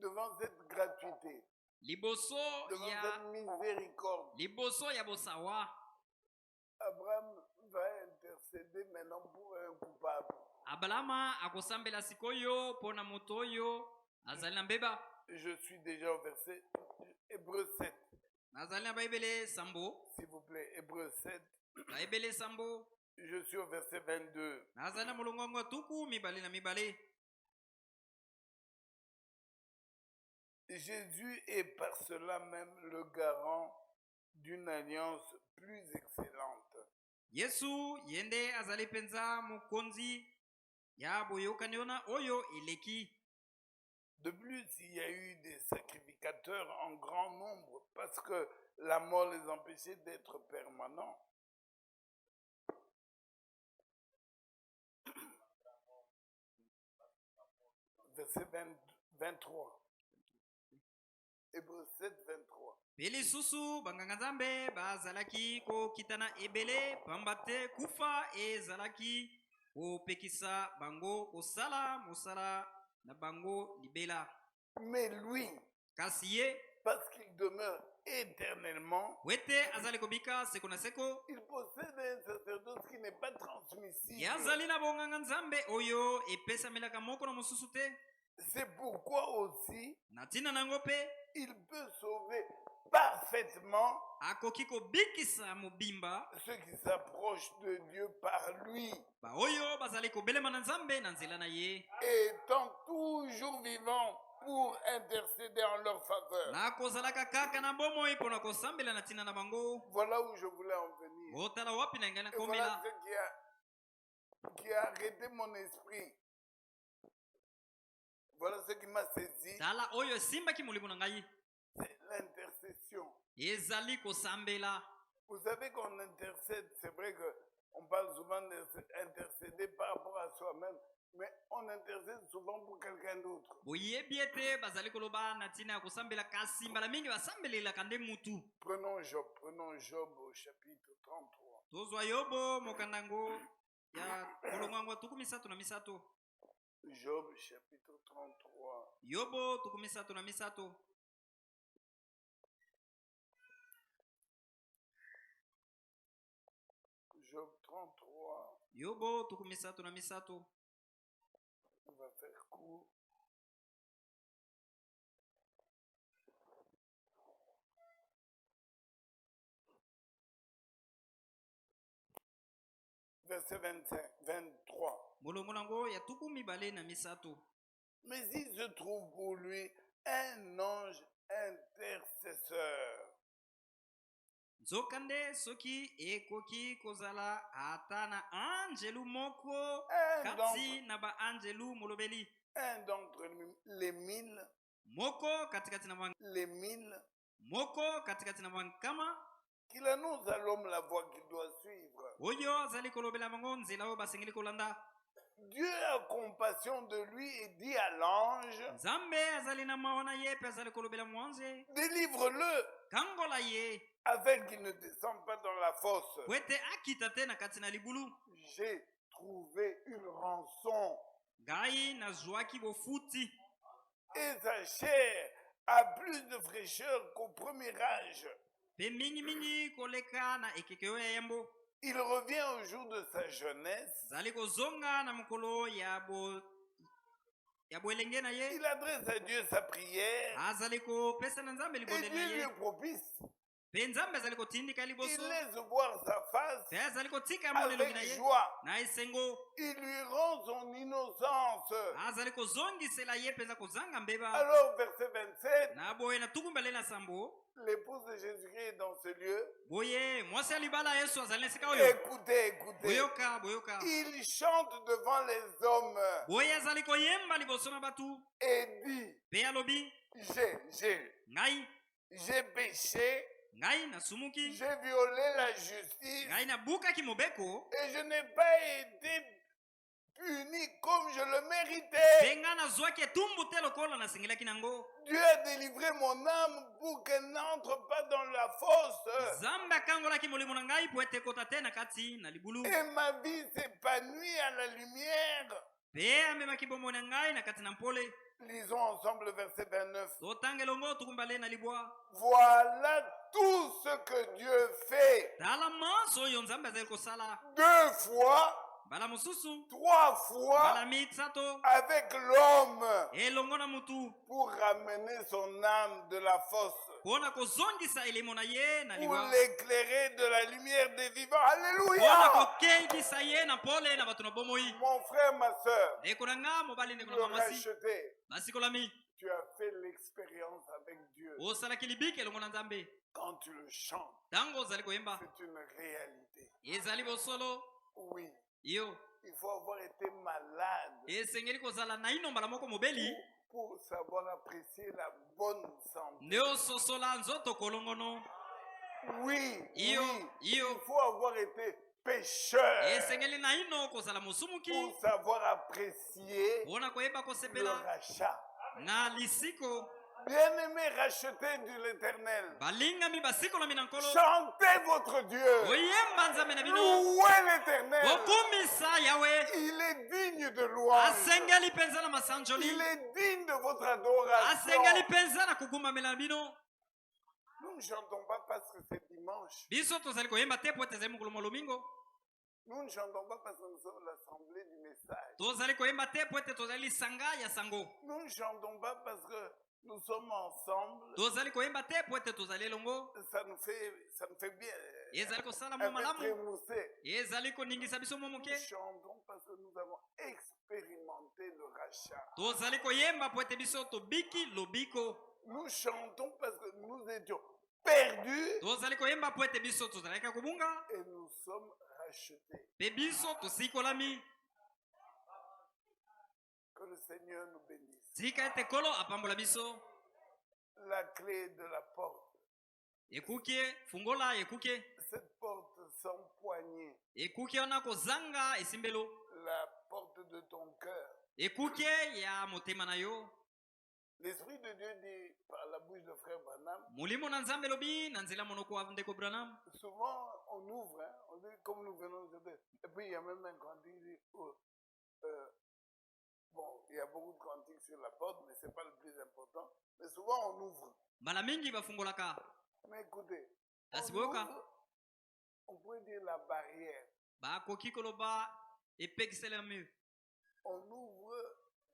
Devant cette gratuité, Liboso devant ya cette miséricorde, liboso ya bosawa. Abraham va intercéder maintenant pour un coupable. Abalama akosambela sikoyo pona moto oyo azali na mbeba. Je suis déjà au verset Hébreu 7, Nazali na baibele sambo. s'il vous plaît, Hébreu 7. Baibele sambo. Je suis au verset 22. Nazali na molongo tuku mibale na mibale. Jésus est par cela même le garant d'une alliance plus excellente. Yesu yende azali penza mokonzi ya boyokani ona oyo eleki. De plus, il y a eu des sacrificateurs en grand nombre parce que la mort les empêchait d'être permanents. Verset 23. Hébreu 7, 23. Peli susu banganga nzambe bazalaki kokitana ebele pambate kufa ezalaki kopekisa bango kosala mosala na bango libela. Mais lui, Kasi ye parce qu'il demeure éternellement, wete azali kobika seko na seko. il possède un sacerdoce qui n'est pas transmissible. Yazali na bonganga nzambe oyo epesamelaka moko na mosusu te. C'est pourquoi aussi na ntina nango mpe il peut sauver parfaitement akoki kobikisa mobimba ceux qui s'approchent de Dieu par lui, baoyo bazali kobelema na nzambe na nzela na ye étant toujours vivants pour intercéder en leur faveur. na kozalaka kaka na bomoi mpo na kosambela na ntina na bango. Voilà où je voulais en venir. Otala wapi na ngai Et voilà nakomela. ce qui a arrêté mon esprit. Voilà ce qui m'a saisi. Tala oyo esimbaki molimo na ngai C'est l'intercession. ezali kosambela. Vous savez qu'on intercède, c'est vrai qu'on parle souvent d'intercéder par rapport à soi-même, mais on intercède souvent pour quelqu'un d'autre. Boyebi ete bazali koloba na ntina ya kosambela kasi mbala mingi basambelelaka nde mutu. Prenons Job au chapitre 33. Tozwa Yobo mokandango ya kolongwango tuku misato na misato. Job chapitre 33. Yobo tuku misato na misato. Job 33. Yobo tuku misato na misato. On va faire court. Verset 23. Molongonango ya tuku mibale na misato. Mais il se trouve pour lui un ange intercesseur. Nzokande soki ekoki kozala ata na anjelu moko kati na ba anjelu molobeli. Un d'entre les 1000. Moko katikati na les 1000. Moko katikati na bankama. Qu'il annonce à l'homme la voie qu'il doit suivre. Oyo azali kolobela bango nzela oyo basengeli kolanda. Dieu a compassion de lui et dit à l'ange, Nzambe azali na maona ye pe azali kolobela mwanze. délivre-le Kangola ye. afin qu'il ne descende pas dans la fosse. Kwete akita te na kati na libulu. J'ai trouvé une rançon Gai na zwaki bofuti. et sa chair a plus de fraîcheur qu'au premier âge. Pe mingi mingi koleka na ekeke oyo ya yambo. Il revient au jour de sa jeunesse. Zali kozonga na mokolo ya boelenge na ye. Il adresse à Dieu sa prière Azali kopesa na Nzambe et libonde na Dieu lui ye. est propice. Pe Nzambe azali kotindika liboso. Il laisse voir sa face Pe azali kotika molelo na avec ye. joie. Na esengo. Il lui rend son innocence. Azali kozongisela ye peza kozanga mbeba. Alors, verset 27, Na boye na tukumbale na sambo. l'épouse de Jésus-Christ est dans ce lieu. Boye mwasi ya libala Yesu azali na esika oyo. Écoutez. Boyoka, boyoka. Il chante devant les hommes Boye azali koyemba liboso na batu. et dit, Pe alobi. j'ai péché, Ngai na sumuki. j'ai violé la justice Ngai na buka ki mobeko. et je n'ai pas été puni comme je le méritais. Benga na zwaki etumbu te lokola na sengelaki nango. Dieu a délivré mon âme pour qu'elle n'entre pas dans la fosse. Nzambe akangolaki molimo na ngai po ete ekota te na kati na libulu. Et ma vie s'épanouit à la lumière. Pe amemaki bomoi na ngai na kati na mpole. Lisons ensemble le verset 29. Totanga elongo tukumbale na libwa. Voilà tout ce que Dieu fait. Tala manso oyo Nzambe azali kosala. 2 fois, Bala mosusu. 3 fois Bala mitsato. avec l'homme Elongo na mutu. pour ramener son âme de la fosse, Pona kozongisa elimo na ye na pour libwa. l'éclairer de la lumière des vivants. Pona Alléluia! kokeibisa ye na pole na bato na bomoi. Mon frère, ma soeur, Ndeko na nga mobali ndeko le na mamasi. racheté, Basikolami. tu as fait l'expérience avec Dieu. Osalaki libiki elongo na Nzambe. Quand tu le chantes, Tango ozali koyemba. c'est une réalité. Ezali bosolo. Oui, Yo. il faut avoir été malade Esengeli kozala na ino mbala moko mobeli. pour savoir apprécier la bonne santé. Nde ososola nzoto kolongono. Oui, Iyo, oui, iyo. il faut avoir été pécheur Esengeli na ino kozala mosumuki. pour savoir apprécier Pona koyeba le kosepela rachat. na lisiko. Bien-aimés, rachetés de l'Éternel, Balingami basikolami na nkolo. chantez votre Dieu, Oyemba Nzambe na bino. louez l'Éternel. Bokumisa Yawe. Il est digne de louange. Asengeli penza na masanjoli. Il est digne de votre adoration. Asengeli penza na kugumamela bino. Nous ne chantons pas parce que c'est dimanche. Biso tozali koyemba te po ete ezali mokolo molomingo. Nous ne chantons pas parce que nous sommes l'assemblée du message. tozali koyemba te po ete tozali lisanga ya sango. Nous ne chantons pas parce que nous sommes ensemble. Tozali koyemba te po ete tozali elongo. Ça nous fait bien. Ezali kosala Un mo peu malamu. trémousser. Ezali koningisa biso mo Nous moke. chantons parce que nous avons expérimenté le rachat. Tozali koyemba po ete biso tobiki lobiko. Nous chantons parce que nous étions perdus Tozali koyemba po ete biso tozalaki kobunga. et nous sommes rachetés. Pe biso tosikolami. Que le Seigneur nous bénisse. Tika ete kolo apambola biso. La clé de la porte. Ekukie fungola ekukie. Cette porte sans poignée. Ekukie wana kozanga esimbelo. La porte de ton cœur. Ekukie ya motema na yo. L'Esprit de Dieu dit par la bouche de frère Branham, Mulimo na nzambe lobi na nzela monoko wa ndeko Branham. souvent on ouvre, hein, on dit comme nous venons de dire. Et puis il y a même un cantique qui dit, bon, il y a beaucoup de cantiques sur la porte, mais ce n'est pas le plus important. Mais souvent on ouvre. Bala mingi bafungolaka. Mais écoutez, Asiboka. on pourrait dire la barrière. Ba koki koloba epekisela mu. On ouvre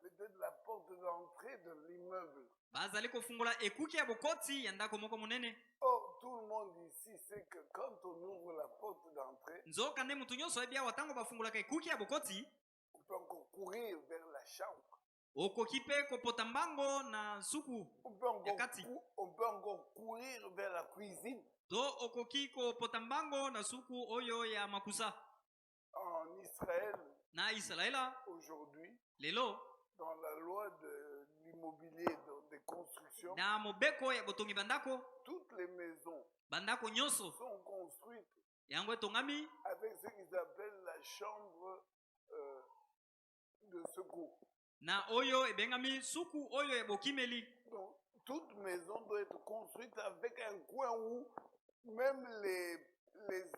peut-être la porte d'entrée de l'immeuble. Bazali kofungola ekuki ya bokoti ya ndako moko monene. Or, tout le monde ici sait que quand on ouvre la porte d'entrée, Nzoka nde mutu nyonso ebia watango bafungolaka ekuki ya bokoti. on peut encore courir vers la chambre. Okoki pe kopota mbango na suku. Yakati. On peut encore courir vers la cuisine. To okoki kopota mbango na suku oyo ya makusa. En Israël, Na Israela aujourd'hui, lelo dans la loi de l'immobilier, des constructions, na mobeko ya botongi bandako. toutes les maisons Bandako nyonso sont construites yango etongami avec ce qu'ils appellent la chambre de secours. na oyo ebengami suku oyo ya bokimeli. Donc, toute maison doit être construite avec un coin où même les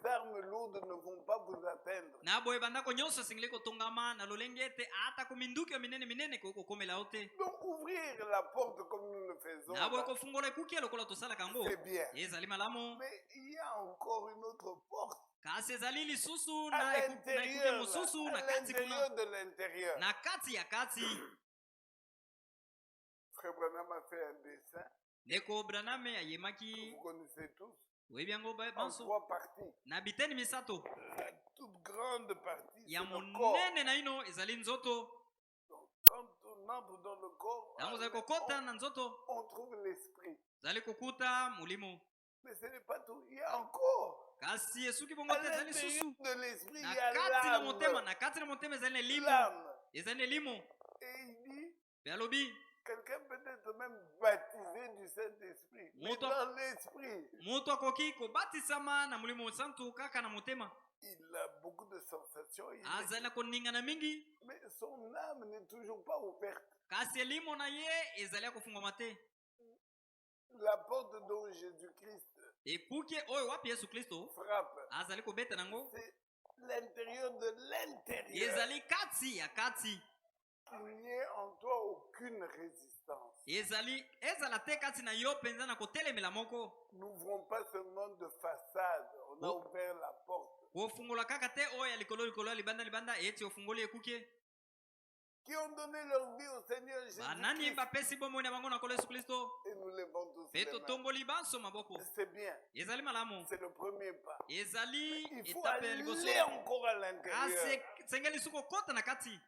armes lourdes ne vont pas vous atteindre. Na boye bandako nyonso esengeli kotongama na lolenge ete ata kominduki ya minene kokomela ote. Donc, ouvrir la porte comme nous le faisons, Na boye kofungola ekuki lokola tosalaka yango c'est bien. ezali malamu. Mais il y a encore une autre porte Kasi ezali lisusu à na ekuki l'intérieur, mosusu là, na à kati l'intérieur kuna de l'intérieur. na kati ya kati. Frère Branham a fait un dessin, Ndeko Branham ayemaki vous connaissez tous, oyebi yango en banso 3 parties. na biteni misato La toute grande partie, ya c'est le corps. monene na ino ezali nzoto. Donc, quand on entre dans le corps, Yango zali kokota na nzoto on trouve l'esprit. zali kokuta mulimo. Mais ce n'est pas tout. Il y a encore. Kasi esuki bongo À te ezali l'intérieur susu de l'esprit, il na y a kati na motema l'âme. na kati na motema ezali na elimo L'âme. ezali na elimo. Et il dit, Pe alobi quelqu'un peut être même baptisé du Saint-Esprit. Mais Monto- dans l'esprit, moto akoki kobatisama na mulimo santu kaka na motema. il a beaucoup de sensations. Azali na koningana mingi Mais son âme n'est toujours pas ouverte. kasi elimo na ye ezali ya kofungwama te. La porte dont Jésus-Christ Ekuki oyo wapi Yesu Kristo frappe, azali kobeta nango c'est l'intérieur de l'intérieur. ezali kati ya kati. Il n'y ait en toi aucune résistance. Ezali ezala te kati na yo penza na kotelemela moko. N'ouvrons pas seulement de façade. On a Oh. ouvert la porte. Kofungola kaka te oyo ya likolo ya libanda eti ofungoli ekuki. Qui ont donné leur vie au Seigneur Banani Jésus-Christ. bapesi bomoi na bango na kolo Yesu Kristo. Et nous levons tous Pe les mains. totomboli banso maboko. C'est bien. Ezali malamu. C'est le premier pas. Ezali Il faut etape ya liboso. aller encore à l'intérieur. Kasi sengeli suko kota na kati.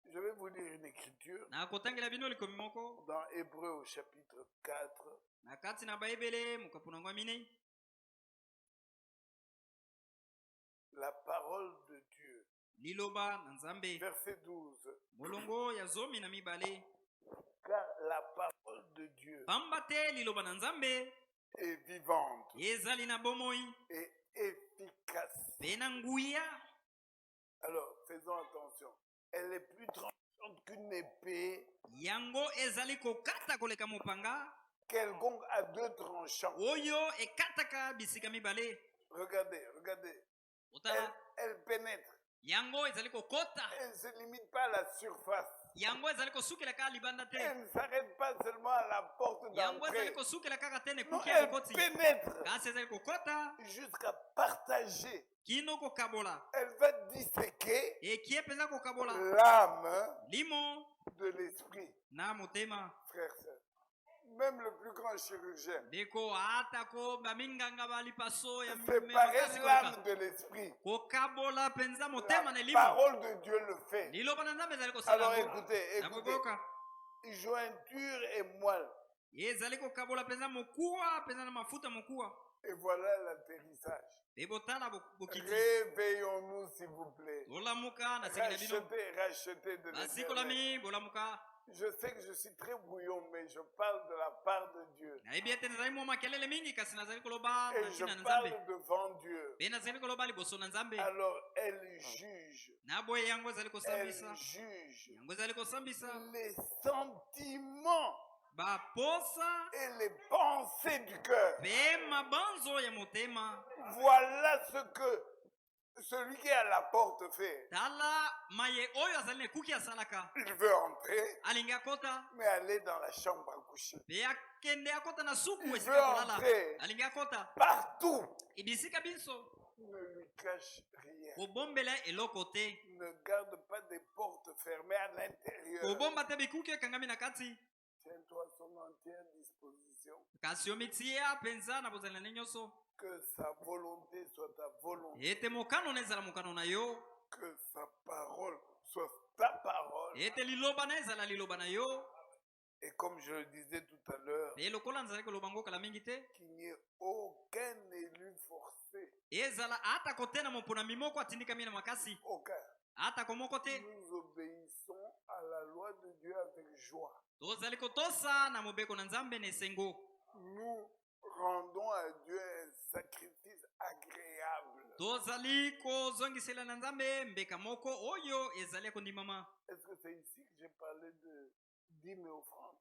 Je vais vous lire une écriture Na kotangela bino likomi moko. dans Hébreu au chapitre 4. Na kati na Baibele mokapuna ngwa minei. La parole de Dieu. Liloba na Nzambe. Verset 12. Molongo ya zomi na mibale. Car la parole de Dieu Pamba te liloba na Nzambe est vivante ezali na bomoi et efficace. pe na nguya. Alors, faisons attention. Elle est plus tranchante qu'une épée Yango ezali kokata koleka mopanga quelconque à 2 tranchants. oyo ekataka bisika mibale. Regardez, regardez. Otala Elle pénètre yango ezali kokota Elle ne se limite pas à la surface. yango ezali kosukela kaka libanda te Elle ne s'arrête pas seulement à la porte yango ezali d'entrée. kosukela kaka te ne Non, kuki ya elle kokoti pénètre kasi ezali kokota jusqu'à partager. kino kokabola Elle va disséquer ekie mpenza kokabola l'âme limo de l'esprit. na motema Frères, sœurs. Même le plus grand chirurgien. ndeko atako baminganga balipaso ya Séparer l'âme de l'esprit. kokabola mpenza motema na La limo parole de Dieu le fait. liloba na nzambe ezali kosala Alors yango. écoutez, Na écoutez. kokoka Jointure et moelle. ezali kokabola mpenza mokuwa mpenza na mafuta mokuwa Et voilà l'atterrissage. mpe botala bokiti Réveillons-nous, s'il vous plaît. bolamuka na seki na bino Rachetez de l'éternel. basikolami bolamuka Je sais que je suis très brouillon, mais je parle de la part de Dieu. nayebi ete nazali mwa makelele mingi kasi nazali koloba na Et je ntina na nzambe parle devant Dieu. mpe nazali koloba liboso na nzambe Alors elle juge. na boye yango ezali Elle kosambisa juge yango ezali kosambisa les sentiments baposa et les pensées du cœur. mpe mabanzo ya motema Voilà ce que celui qui est à la porte fait. tala maye oyo azali na ekuki asalaka Il veut entrer, alingi akota mais aller dans la chambre à coucher. mpe akende akota na suku Il esika veut kolala entrer. alingi akota Partout. ebisika biso Ne lui cache rien. kobombela eloko te Ne garde pas des portes fermées à l'intérieur. kobomba te bikuki ekangami na kati Tiens-toi à son entière disposition. kasi yo mitia mpenza na bozali na ne nyonso Que sa volonté soit ta volonté. ete mokano na ezala mokano na yo Que sa parole soit ta parole. ete liloba na ezala liloba na yo Et comme je le disais tout à l'heure, mpe lokola nzali koloba ngo kala mingi te qu'il n'y ait aucun élu forcé. ezala atako te na moponami moko atindikami na makasi Aucun. atako moko te Nous obéissons à la loi de Dieu avec joie. tozali kotosa na mobeko na nzambe na esengo Nous rendons à Dieu un sacrifice agréable. tozali kozongisela na nzambe mbeka moko oyo ezali kondimama Est-ce que c'est ici que j'ai parlé de dîmes et offrandes?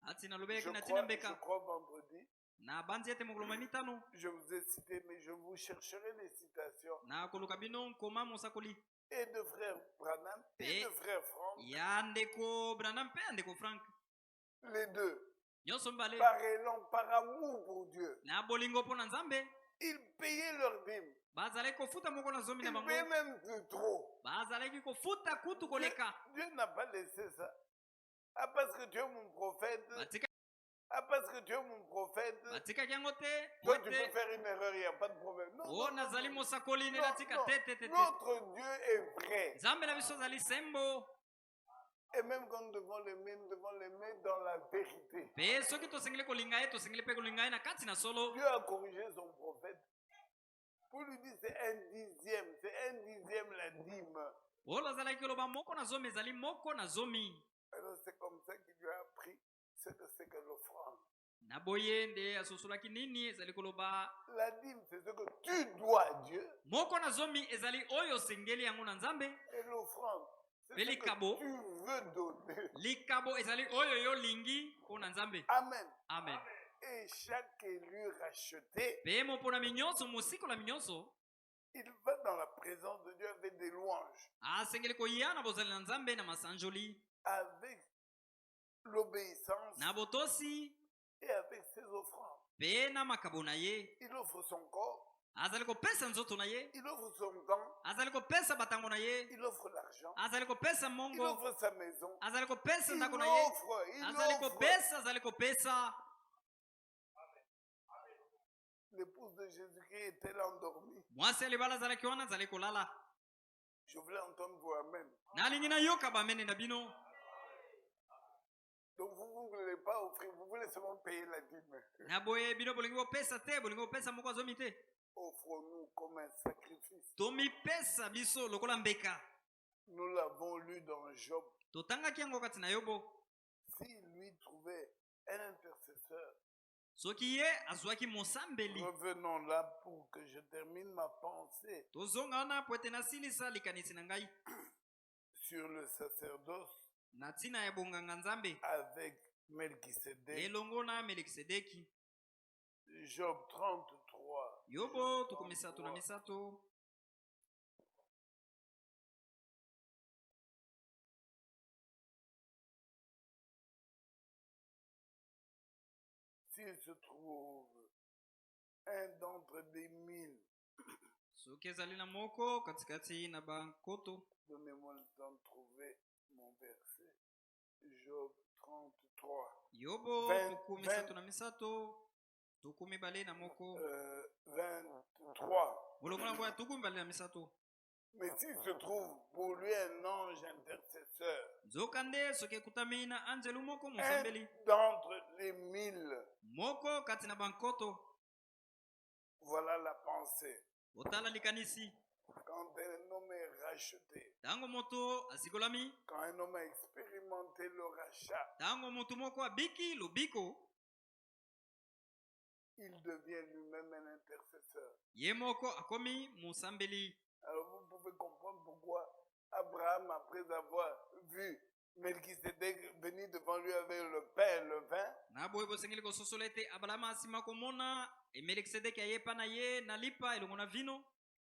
ati Je nalobeki na tina crois, mbeka je crois vendredi, na banzi ete mokolo mitano je vous ai cité, mais je vous chercherai les citations. na koluka bino nkoma mosakoli Et de frère Branham et de frère Franck, ya ndeko branam mpe ya ndeko frank les deux, nyonso mibale par élan, par amour pour Dieu, na bolingo mpo na nzambe ils payaient leurs dîmes. bazalaki kofuta moko na zomi na Ils bango payaient même de trop. bazalaki kofuta kutu Dieu, koleka Dieu n'a pas laissé ça. Ah, parce que tu es mon prophète. Batika- Ah, parce que tu es mon prophète. batikaki yango te Toi, po tu peux ete faire une erreur, il n'y a pas de problème. Non, o non, nazali non, mosakoli non, nde natika non. te te te te Notre Dieu est vrai. nzambe na biso azali sembo Et même quand nous devons l'aimer dans la vérité. mpe soki tosengeli kolinga ye tosengeli mpe kolinga ye na kati na solo Dieu a corrigé son prophète. Pour lui dire, c'est un dixième la dîme. oyo azalaki koloba moko na zomi ezali moko na zomi Alors c'est comme ça qu'il lui a appris ce que c'est que l'offrande. na boye nde asosolaki nini ezali koloba La dîme, c'est ce que tu dois à Dieu. moko na zomi ezali oyo osengeli yango na nzambe Et l'offrande, c'est Mais ce les que cabots. tu veux donner. likabo ezali oyo yo olingi mpo na nzambe Amen. amen Et chaque élu racheté, mpe moponami nyonso mosikolami nyonso il va dans la présence de Dieu avec des louanges, asengeli koya na bozali na nzambe na masanjoli avec l'obéissance na botosi et avec ses offrandes. mpe na makabo na ye Il offre son corps, azali kopesa nzoto na ye il offre son temps, azali kopesa batango na ye il offre l'argent, azali kopesa il mongo offre sa maison, azali kopesa il ndako na ye offre, azali kopesa azali kopesa L'épouse de Jésus-Christ est-elle endormie? mwasi ya libala azalaki wana azali kolala Je voulais entendre vos amen. nalingi nayoka bamene na bino Donc vous ne voulez pas offrir, vous voulez seulement payer la dîme. na boye bino bolingi bopesa te bolingi bopesa moko azomi te Offrons-nous comme un sacrifice. tomipesa biso lokola mbeka Nous l'avons lu dans Job. totangaki yango kati na yobo Si lui trouvait un intercesseur, soki ye azwaki mosambeli revenons là pour que je termine ma pensée tozonga wana po ete nasilisa likanisi na ngai sur le sacerdoce na ntina ya bonganga nzambe avec Melchisedec. elongo na melikisedeki Job 33. yobo tuku misato na misato s'il se trouve un d'entre des 1000, soki ezali na moko katikati na bankoto, donnez-moi le temps de trouver mon verset. Job 33. yobo 20, tukumi sato na misato tukumi bale na moko 23. bolongo nango ya tukumi bale na misato. Mais s'il se trouve pour lui un ange intercesseur, nzokande soki ekutami na anjelu moko un mosambeli d'entre les 1000, moko kati na bankoto, voilà la pensée. otala likanisi. Quand un homme est racheté, Tango moto asikolami, quand un homme a expérimenté le rachat, tango moto moko abiki lobiko, il devient lui-même un intercesseur. ye moko akomi mosambeli. Alors vous pouvez comprendre pourquoi Abraham, après avoir vu Melchisedec venir devant lui avec le pain et le vin, Na boye bosengeli kososola ete abalama asima komona Melikisedeki ayepa na ye na lipa elongo na vino.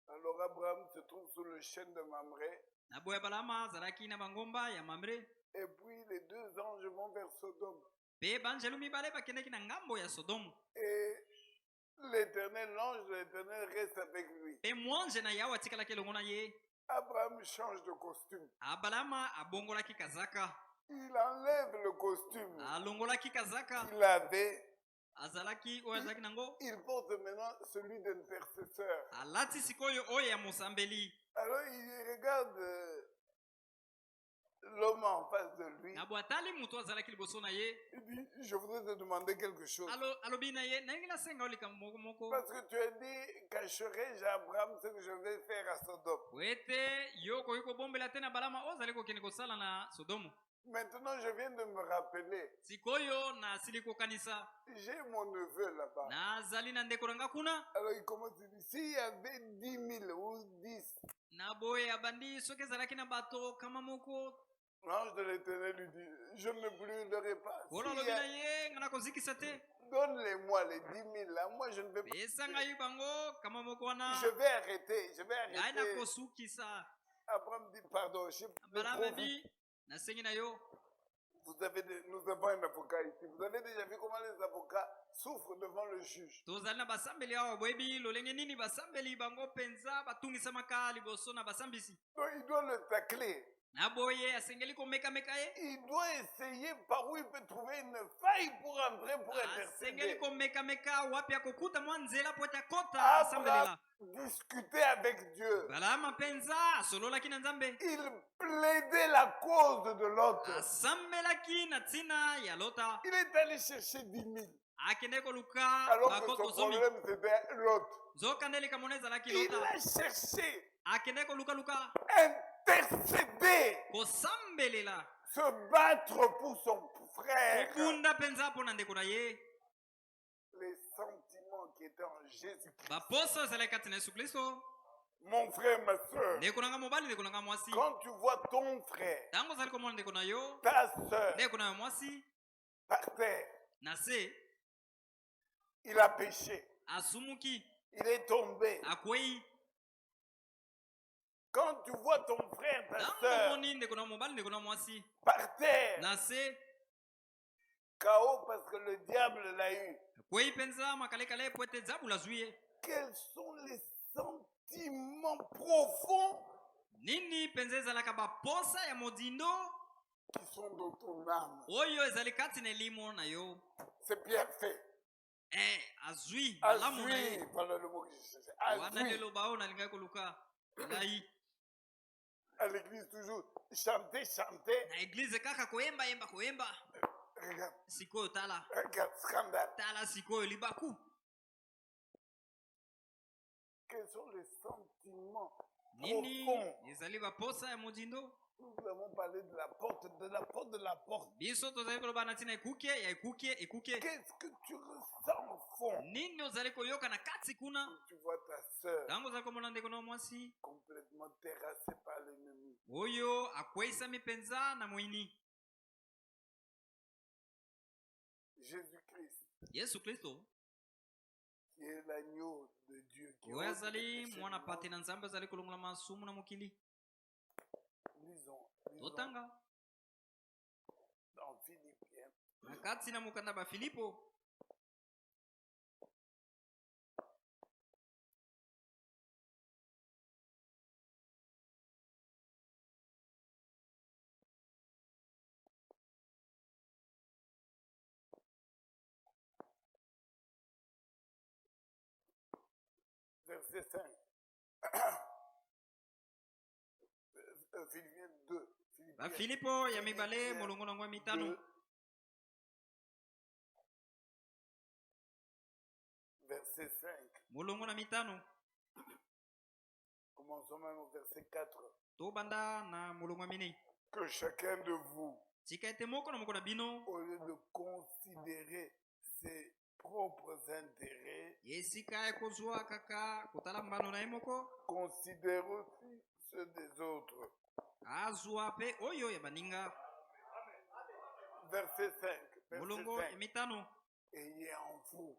alors Abraham se trouve sous le chêne de Mamré, Na boye abalama azalaki na bangomba ya Mamre. et puis les deux anges vont vers Sodome. Pe banjelu mibale bakendeki na ngambo ya Sodomu. Et l'Éternel, l'ange de l'Éternel reste avec lui. Pe mwanje na yawe atikalaki elongo na ye. Abraham change de costume. Abalama abongolaki kazaka. Il enlève le costume Alongolaki kazaka. qu'il avait. Azalaki oyo azalaki nango. Il porte maintenant celui d'intercesseur. Alati sikoyo oyo ya mosambeli. Alors il regarde l'homme en face de lui. Na boatali muto azalaki liboso na ye. Il dit, je voudrais te demander quelque chose. Alobi na ye, na ngila senga olika moko moko. Parce que tu as dit, cacherai-je à Abraham ce que je vais faire à Sodome. Wete yoko yuko bombela tena balama ozali kokende kosala na Sodomu. Maintenant, je viens de me rappeler. Sikoyo na asili kokanisa. J'ai mon neveu là-bas. Na azali na ndeko nanga kuna. Alors il commence à dire, s'il y avait 10 000 ou 10, Na boye abandi soki ezalaki na bato kama moko. l'ange de l'Éternel lui dit, je ne brûlerai pas. Wana S'il lobi y a- na ye ngana kozikisa te. Donne-les-moi les 10 000 là. Moi, je ne vais pas. Pesa ngai bango kama moko wana. Je vais arrêter. Je vais Ngai na arrêter. kosukisa. Abraham dit, pardon, Balama bi na sengi na yo. nous avons un avocat ici. Vous avez déjà vu comment les avocats souffrent devant le juge. Tozali na basambeli awa boyebi lolenge nini basambeli bango penza batungisamaka liboso na basambisi. Donc, il doit le tacler. Na boye asengeli komeka ye. Il doit essayer par où il peut trouver une faille pour entrer, pour Asengeli intercéder. komeka wapi akokuta mwa nzela po ete akota asambelela. Abraham discutait avec Dieu. Balama penza asololaki na Nzambe. Il plaidait la cause de l'autre. Asambelaki na ntina ya lota. Il est allé chercher 10 000. Akende koluka Alors que bakoto son zomi. problème c'était l'autre. Zokandeli kamona ezalaki Il lota. a cherché, Akende koluka. intercéder, Kosambelela. se battre pour son frère. Kokunda penza po na ndeko na ye. Les sentiments qui étaient en Jésus-Christ. Baposa ezalaki kati na Yesu Kristo. Mon frère, ma soeur, Ndeko nanga mobali ndeko nanga mwasi. quand tu vois ton frère, Tango ozali komona ndeko na yo. ta soeur, Ndeko na yo mwasi. par terre, Na se. il a péché, Asumuki. il est tombé. Akwei. Quand tu vois ton frère, ta Tango soeur, moni ndeko na mobali ndeko na mwasi. par terre, Na se. KO parce que le diable l'a eu. Akwei penza makalekale po ete zabu la zuye. Quels sont les sentiments profonds Nini penza ezalaka baposa ya modindo. qui sont dans ton âme? Oyo ezali kati na elimo na yo. C'est bien fait. Azui. Malamu na ye. Azui, voilà le mot que je cherchais. Wana Azui. lelo bao nalingai koluka. Lai. À l'église, toujours chanter, chanter. Na eglize kaka koyemba yemba koyemba. Regarde, Sikoyo tala. regarde, scandale. Tala sikoyo libaku. Quels sont les sentiments Nini profonds? ezali baposa ya modindo. Nous avons parlé de la porte, de la porte, de la porte. Biso tozali koloba na ntina ekuke ya ekuke. Qu'est-ce que tu ressens au fond? Nini ozali koyoka na kati kuna. Tu vois ta sœur Tango ozali komona ndeko na mwasi. complètement terrassée par l'ennemi. Oyo akweisami penza na mwini. Jésus-Christ, Yesu Kristo. qui est l'agneau de Dieu. Qui Oyo ôte azali les péchés mwana du pate monde. na Nzambe azali kolongola masumu na mokili. Lisons Totanga. dans Philippiens. Na kati na mokanda ba Filipo. verset 5. Philippiens 2. Bafilipo ya mibale mulungu nangwa mitano. Verset 5. Mulungu na mitano. Commençons même au verset 4. Tobanda na mulungu wa mine. Que chacun de vous, Tika ete moko na moko na bino. au lieu de considérer ses propres intérêts, Yesika ekozwa kaka kotala mbano na emoko. considère aussi ceux des autres. Azwa pe oyo ya baninga. Verset 5. Mulungu Verset 5. emitano. Ayez en vous.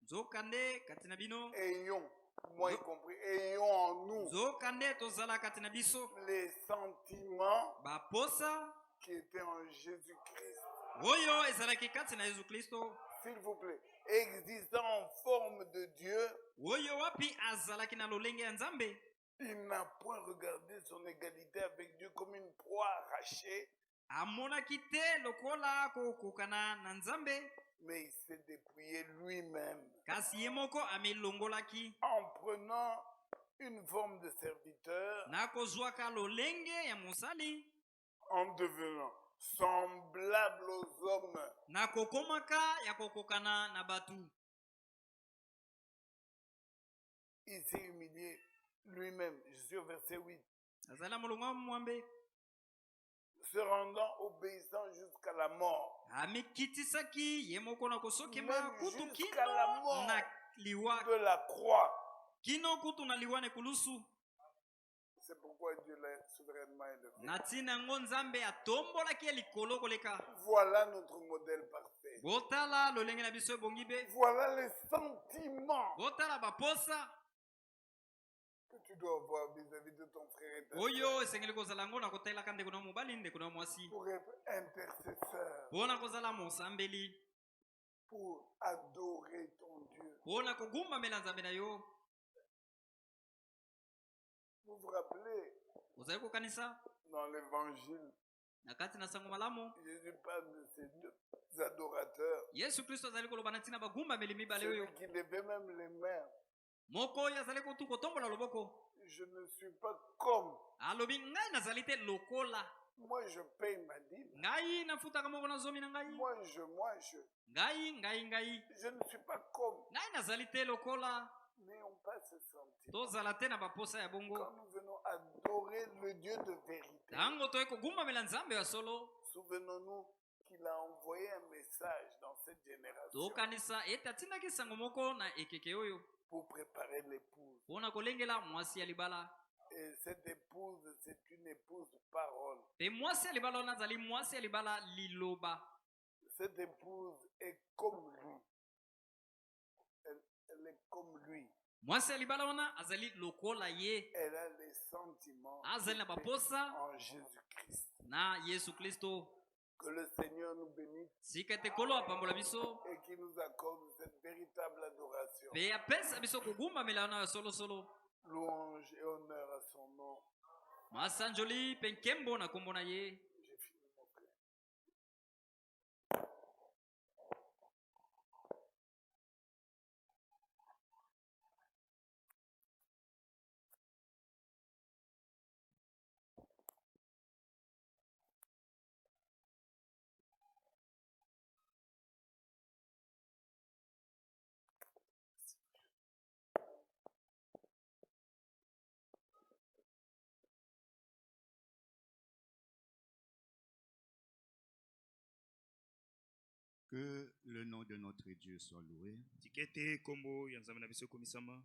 Nzokande katina bino. Ayons, moi y compris, ayons en nous Nzokande tozala katina biso. les sentiments Baposa. qui étaient en Jésus-Christ. Oyo ezalaki kati na Yesu Kristo. S'il vous plaît, existant en forme de Dieu, Oyo wapi azalaki na lolenge ya Nzambe. il n'a point regardé son égalité avec Dieu comme une proie arrachée, Amonaki te lokola kokokana na Nzambe. mais il s'est dépouillé lui-même Kasi ye moko amelongolaki. en prenant une forme de serviteur, Na kozwaka lolenge ya mosali. en devenant semblable aux hommes. Na kokomaka ya kokokana na batu. Il s'est humilié lui-même. Je suis au verset 8. Azala mulungu wa mwambe. Se rendant obéissant jusqu'à la mort. Amikitisaki ye moko na kosokema Même kutu jusqu'à la kino mort na liwa. de la croix. Kino kutu na liwa ne kulusu. C'est pourquoi Dieu l'a souverainement élevé. Na tina ngo Nzambe atombolaki ya likolo koleka. Voilà notre modèle parfait. Botala lolenge na biso ebongi be. Voilà les sentiments Botala baposa. que tu dois avoir vis-à-vis de ton frère et ta Oyo sœur esengeli kozala ngo na kotelaka ndeko na mobali ndeko na mwasi. pour être intercesseur, Pona kozala mosambeli. pour adorer ton Dieu. Pona kogumbamela Nzambe na yo. Vous vous rappelez, Ozali kokanisa dans l'évangile, na kati na sango malamu. Jésus parle de ces deux adorateurs. Yesu Kristo azali koloba na tina bagumbameli mibale Celui oyo. qui levait même les mains. Moko oyo azali kotu kotombola loboko. Je ne suis pas comme. Alobi ngai nazali te lokola. Moi, je paye ma dîme. Ngai nafutaka moko na zomi na ngai. Moi, Ngai. je ne suis pas comme. Ngai nazali te lokola. N'ayons pas ce sentiment. Tozala te na baposa ya bongo. Quand nous venons adorer le Dieu de vérité, Tango toye kogumbamela Nzambe ya solo. souvenons-nous qu'il a envoyé un message dans cette génération Tokanisa ete atindaki sango moko na ekeke oyo. pour préparer l'épouse. Pona kolengela mwasi ya libala. Et cette épouse, c'est une épouse parole. Pe mwasi ya libala wana azali mwasi ya libala liloba. Cette épouse est comme lui. Elle est comme lui. Mwasi ya libala wana azali lokola ye. Elle a les sentiments Azali na baposa en Jésus-Christ. na Yesu Kristo. Que le Seigneur nous bénisse Sika ete kolo apambola biso. et qu'il nous accorde cette véritable adoration. Pe apesa biso kogumbamela wana ya solo solo. Louange et honneur à son nom. Masanjoli pe nkembo na kombo na ye. J'ai fini mon frère. Que le nom de notre Dieu soit loué. Tikete kombo ya Nzambe na biso komisama.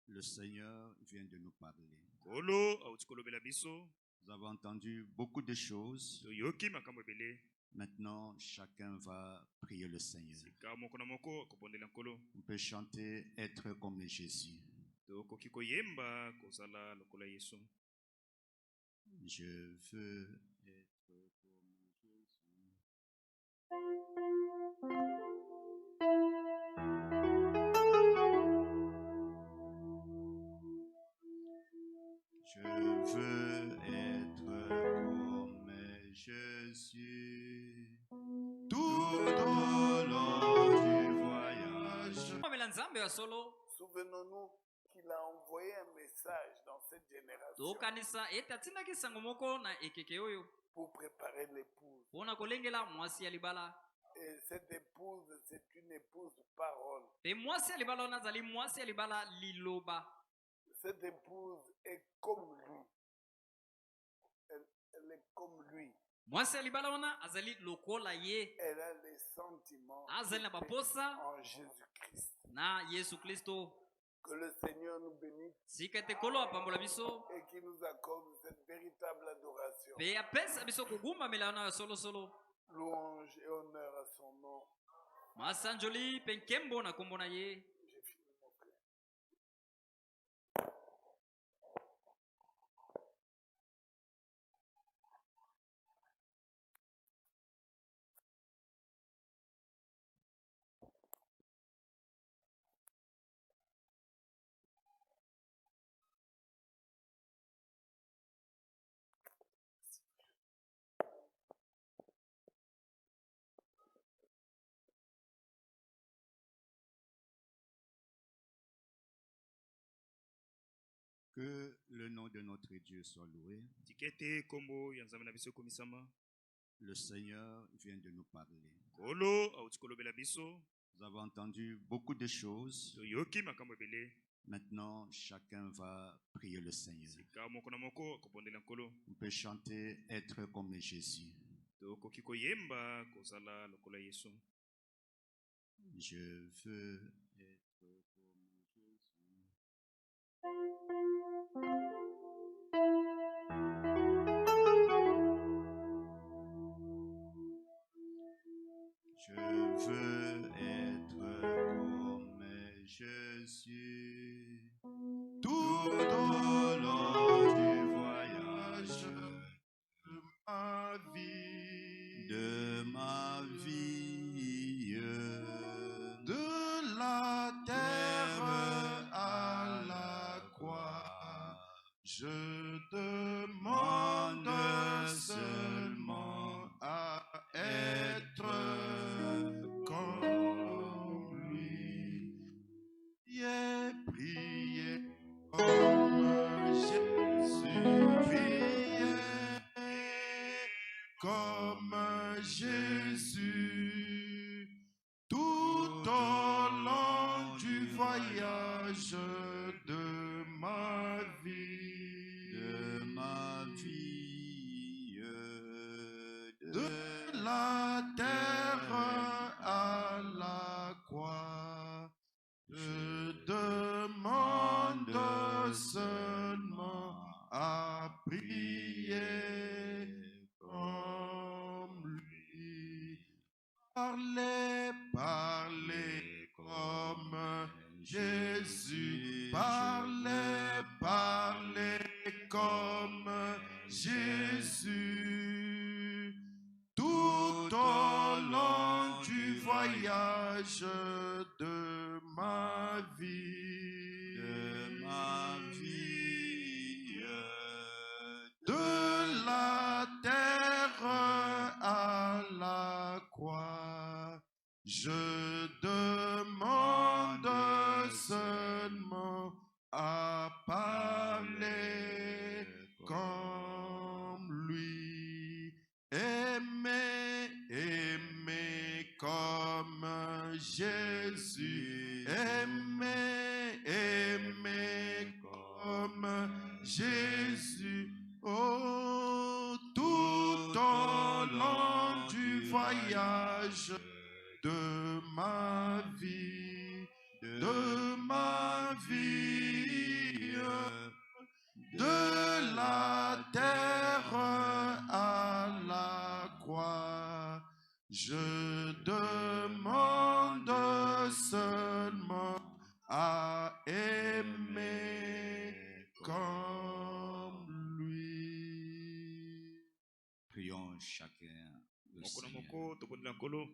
Le Seigneur vient de nous parler. Kolo auti kolobela biso. Nous avons entendu beaucoup de choses. Toyoki makambo ebele. Maintenant, chacun va prier le Seigneur. Sika moko na moko kobondela nkolo. On peut chanter être comme Jésus. Tokoki koyemba kozala lokola Yesu. Je veux être comme Jésus. Je veux être comme Jésus tout au long du voyage. Kogumbamela Nzambe ya solo. Souvenons-nous qu'il a envoyé un message dans cette génération tokanisa ete atindaki sango moko na ekeke oyo pour préparer l'épouse. mpona kolengela mwasi ya libala. Et cette épouse, c'est une épouse parole. Pe mwasi ya libala wana azali mwasi ya libala liloba. Cette épouse est comme lui. Elle est comme lui. Mwasi ya libala wana azali lokola ye. Elle a les sentiments Azali na baposa en Jésus-Christ. na Yesu Kristo. Que le Seigneur nous bénisse Sika ete kolo apambola biso. et qu'il nous accorde cette véritable adoration. Pe apesa biso kogumamela wana ya solosolo. Louange et honneur à son nom. Masanjoli pe nkembo na kombo na ye. J'ai fini mon frère. Que le nom de notre Dieu soit loué. Tikete kombo ya nzambe na biso komisama. Le Seigneur vient de nous parler. Kolo auti kolobela biso. Nous avons entendu beaucoup de choses. Toyoki makambo ebele. Maintenant, chacun va prier le Seigneur. Sika moko na moko akobondela nkolo. On peut chanter être comme Jésus. Tokoki koyemba kozala lokola Yesu. Je veux être comme Jésus. Je veux être comme Jésus tout au long du voyage de ma vie, de la terre à la croix. Je demande seulement à être comme lui. Priez comme Jésus, priez comme Jésus tout au long du voyage de ma vie, de la terre à la croix. Je demande seulement à prier comme lui. Parlez, parlez comme Jésus. Parlez, parlez comme Jésus. Tout au long du voyage de ma vie, de la terre à la croix. Je demande seulement à parler comme lui. Aimer, aimer comme Jésus. Aimer, aimer comme Jésus. Oh, tout au long du voyage de ma vie, de la terre à la croix. Je demande seulement à aimer comme lui. Prions chacun le Moko na Seigneur. moko tobondela nkolo.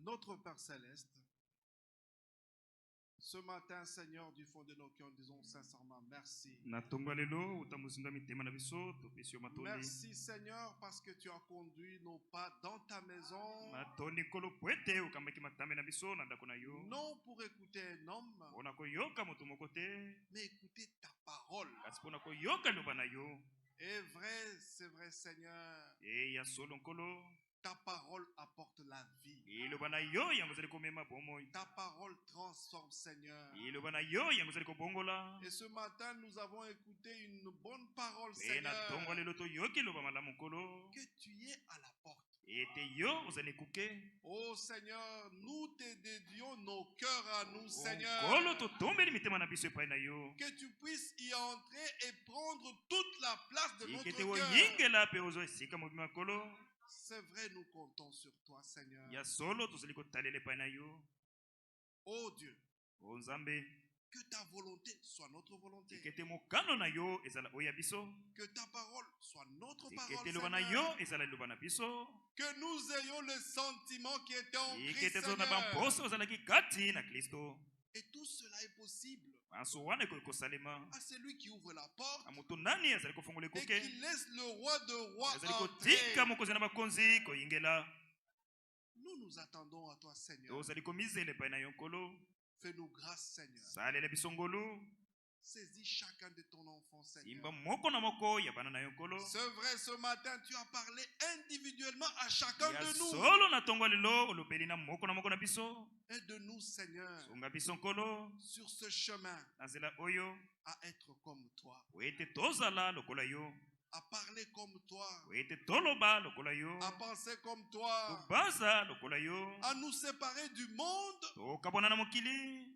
notre Père Céleste, ce matin, Seigneur, du fond de nos cœurs, disons sincèrement merci. Merci, Seigneur, parce que tu as conduit nos pas dans ta maison, non pour écouter un homme, mais écouter ta parole. Et vrai, c'est vrai, Seigneur, ta parole apporte la vie. Ta parole transforme, Seigneur. Et ce matin, nous avons écouté une bonne parole, Seigneur. Que tu es à la porte. Oh Seigneur, nous te dédions nos cœurs à nous, Seigneur. Que tu puisses y entrer et prendre toute la place de notre cœur. C'est vrai, nous comptons sur toi, Seigneur. Oh Dieu, que ta volonté soit notre volonté. Que ta parole soit notre parole, Seigneur. Que nous ayons le sentiment qui était en Christ, Seigneur. Et tout cela est possible à celui qui ouvre la porte et qui laisse le roi de rois entrer. Nous nous attendons à toi, Seigneur. Fais-nous grâce, Seigneur. Saisis chacun de ton enfant, Seigneur. C'est vrai, ce matin, tu as parlé individuellement à chacun de nous. Aide-nous, Seigneur, sur ce chemin, à être comme toi, à parler comme toi, à penser comme toi, à nous séparer du monde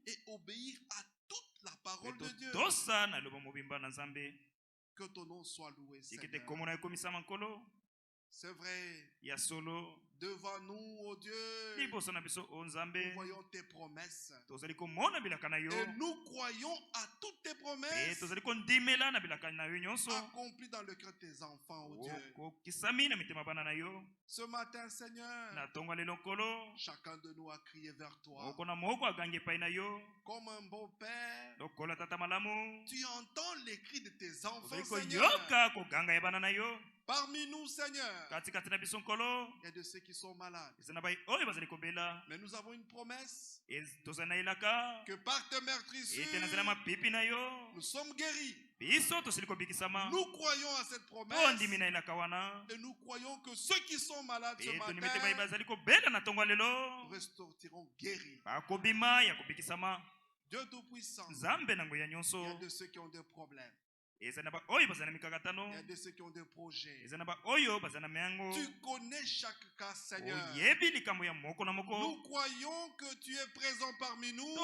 et obéir à toute la parole de Dieu. Que ton nom soit loué, Seigneur. C'est vrai. Devant nous, oh Dieu, nous voyons tes promesses. Et nous croyons à toutes tes promesses accomplies dans le cœur de tes enfants, oh Dieu. Ce matin, Seigneur, chacun de nous a crié vers toi. Comme un beau père, tu entends les cris de tes enfants, Seigneur. Parmi nous, Seigneur, il y a de ceux qui sont malades. Mais nous avons une promesse que par tes meurtrissures, nous sommes guéris. Nous croyons à cette promesse et nous croyons que ceux qui sont malades ce matin ressortiront guéris. Dieu Tout-Puissant, il y a de ceux qui ont des problèmes. Il y a de ceux qui ont des projets. Tu connais chaque cas, Seigneur. Nous croyons que tu es présent parmi nous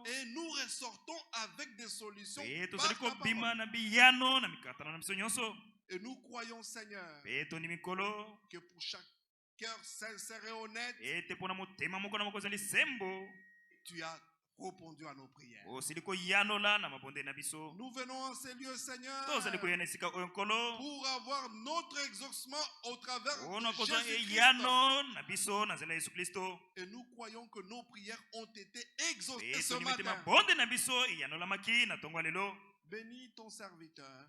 et nous ressortons avec des solutions par ta parole. Et nous croyons, Seigneur, que pour chaque cœur sincère et honnête, tu as répondu à nos prières. Nous venons en ces lieux, Seigneur, pour avoir notre exaucement au travers de Jésus-Christ. Et nous croyons que nos prières ont été exaucées ce matin. Bénis ton serviteur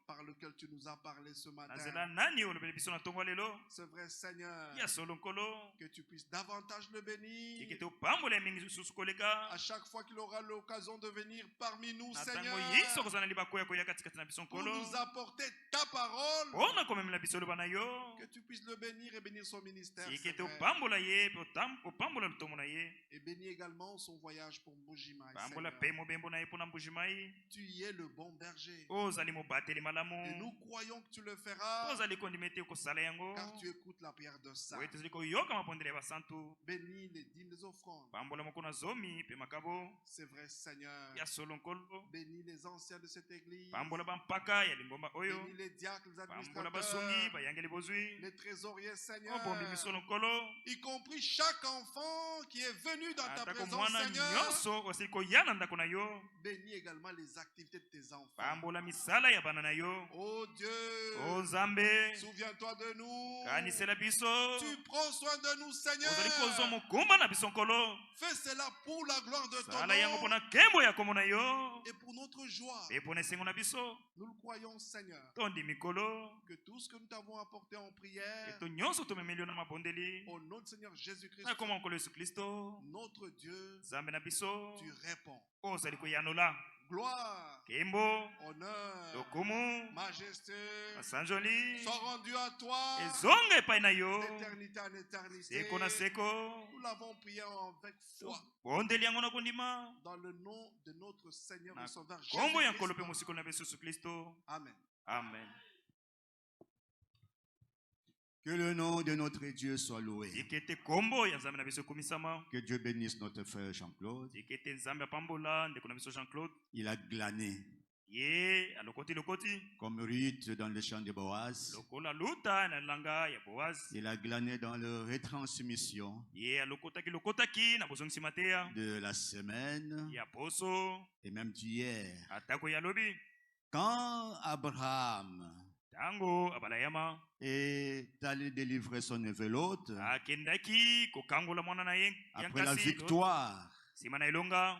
par lequel tu nous as parlé ce matin. C'est vrai, Seigneur, que tu puisses davantage le bénir à chaque fois qu'il aura l'occasion de venir parmi nous, Seigneur, pour nous apporter ta parole. Que tu puisses le bénir et bénir son ministère, et bénis également son voyage pour Mbujimayi, Seigneur. Tu y es le bon berger. Et nous croyons que tu le feras, car tu écoutes la prière de saint. Bénis les dîmes des offrandes. C'est vrai, Seigneur. Bénis les anciens de cette église. Bénis les diacres, les administrateurs, les trésoriers, Seigneur, y compris chaque enfant qui est venu dans ta présence, Seigneur. Bénis également vraiment les activités de tes enfants. pambola misala ya bana na yo. Oh Dieu, O Nzambe, souviens-toi de nous. kanisela biso. Tu prends soin de nous, Seigneur. Ozali kozwa mokumba na biso nkolo. Fais cela pour la gloire de ton Sala yango nom pona kembo ya kombo na yo. et pour notre joie. E pona esengo na biso. Nous le croyons, Seigneur, Tondi mikolo. que tout ce que nous t'avons apporté en prière, Eto nyonso tomemeli yo na mabondeli. au nom du Seigneur Jésus-Christ, Na kombo nkolo Yesu Kristo. notre Dieu, Nzambe na biso. tu réponds. Ozali koyanola. Gloire, Kembo. honneur, Lokumu. majesté, Sanjoli. soit rendu à toi Ezonga epai na yo. d'éternité en éternité. Seko na seko. Nous l'avons prié avec foi Bondeli yango na kondima. dans le nom de notre Seigneur Na et Sauveur kombo ya nkolo pe Jésus-Christ. mosiko na biso Yesu Kristo. Amen. Amen. Que le nom de notre Dieu soit loué. Ikete kombo ya Nzambe na biso komisama. Que Dieu bénisse notre frère Jean-Claude. Ikete Nzambe apambola ndeko na biso Jean-Claude. Il a glané Ye lokoti comme Ruth dans le champ de Boaz. lokola luta na langa ya Boaz. Il a glané dans la retransmission Ye lokotaki na bozongisi mateya de la semaine ya poso et même d'hier. atako ya lobi. Quand Abraham Tango abalayama est allé délivrer son neveu Lot, akendaki kokangola mwana na ye après la yankasi victoire, sima na elonga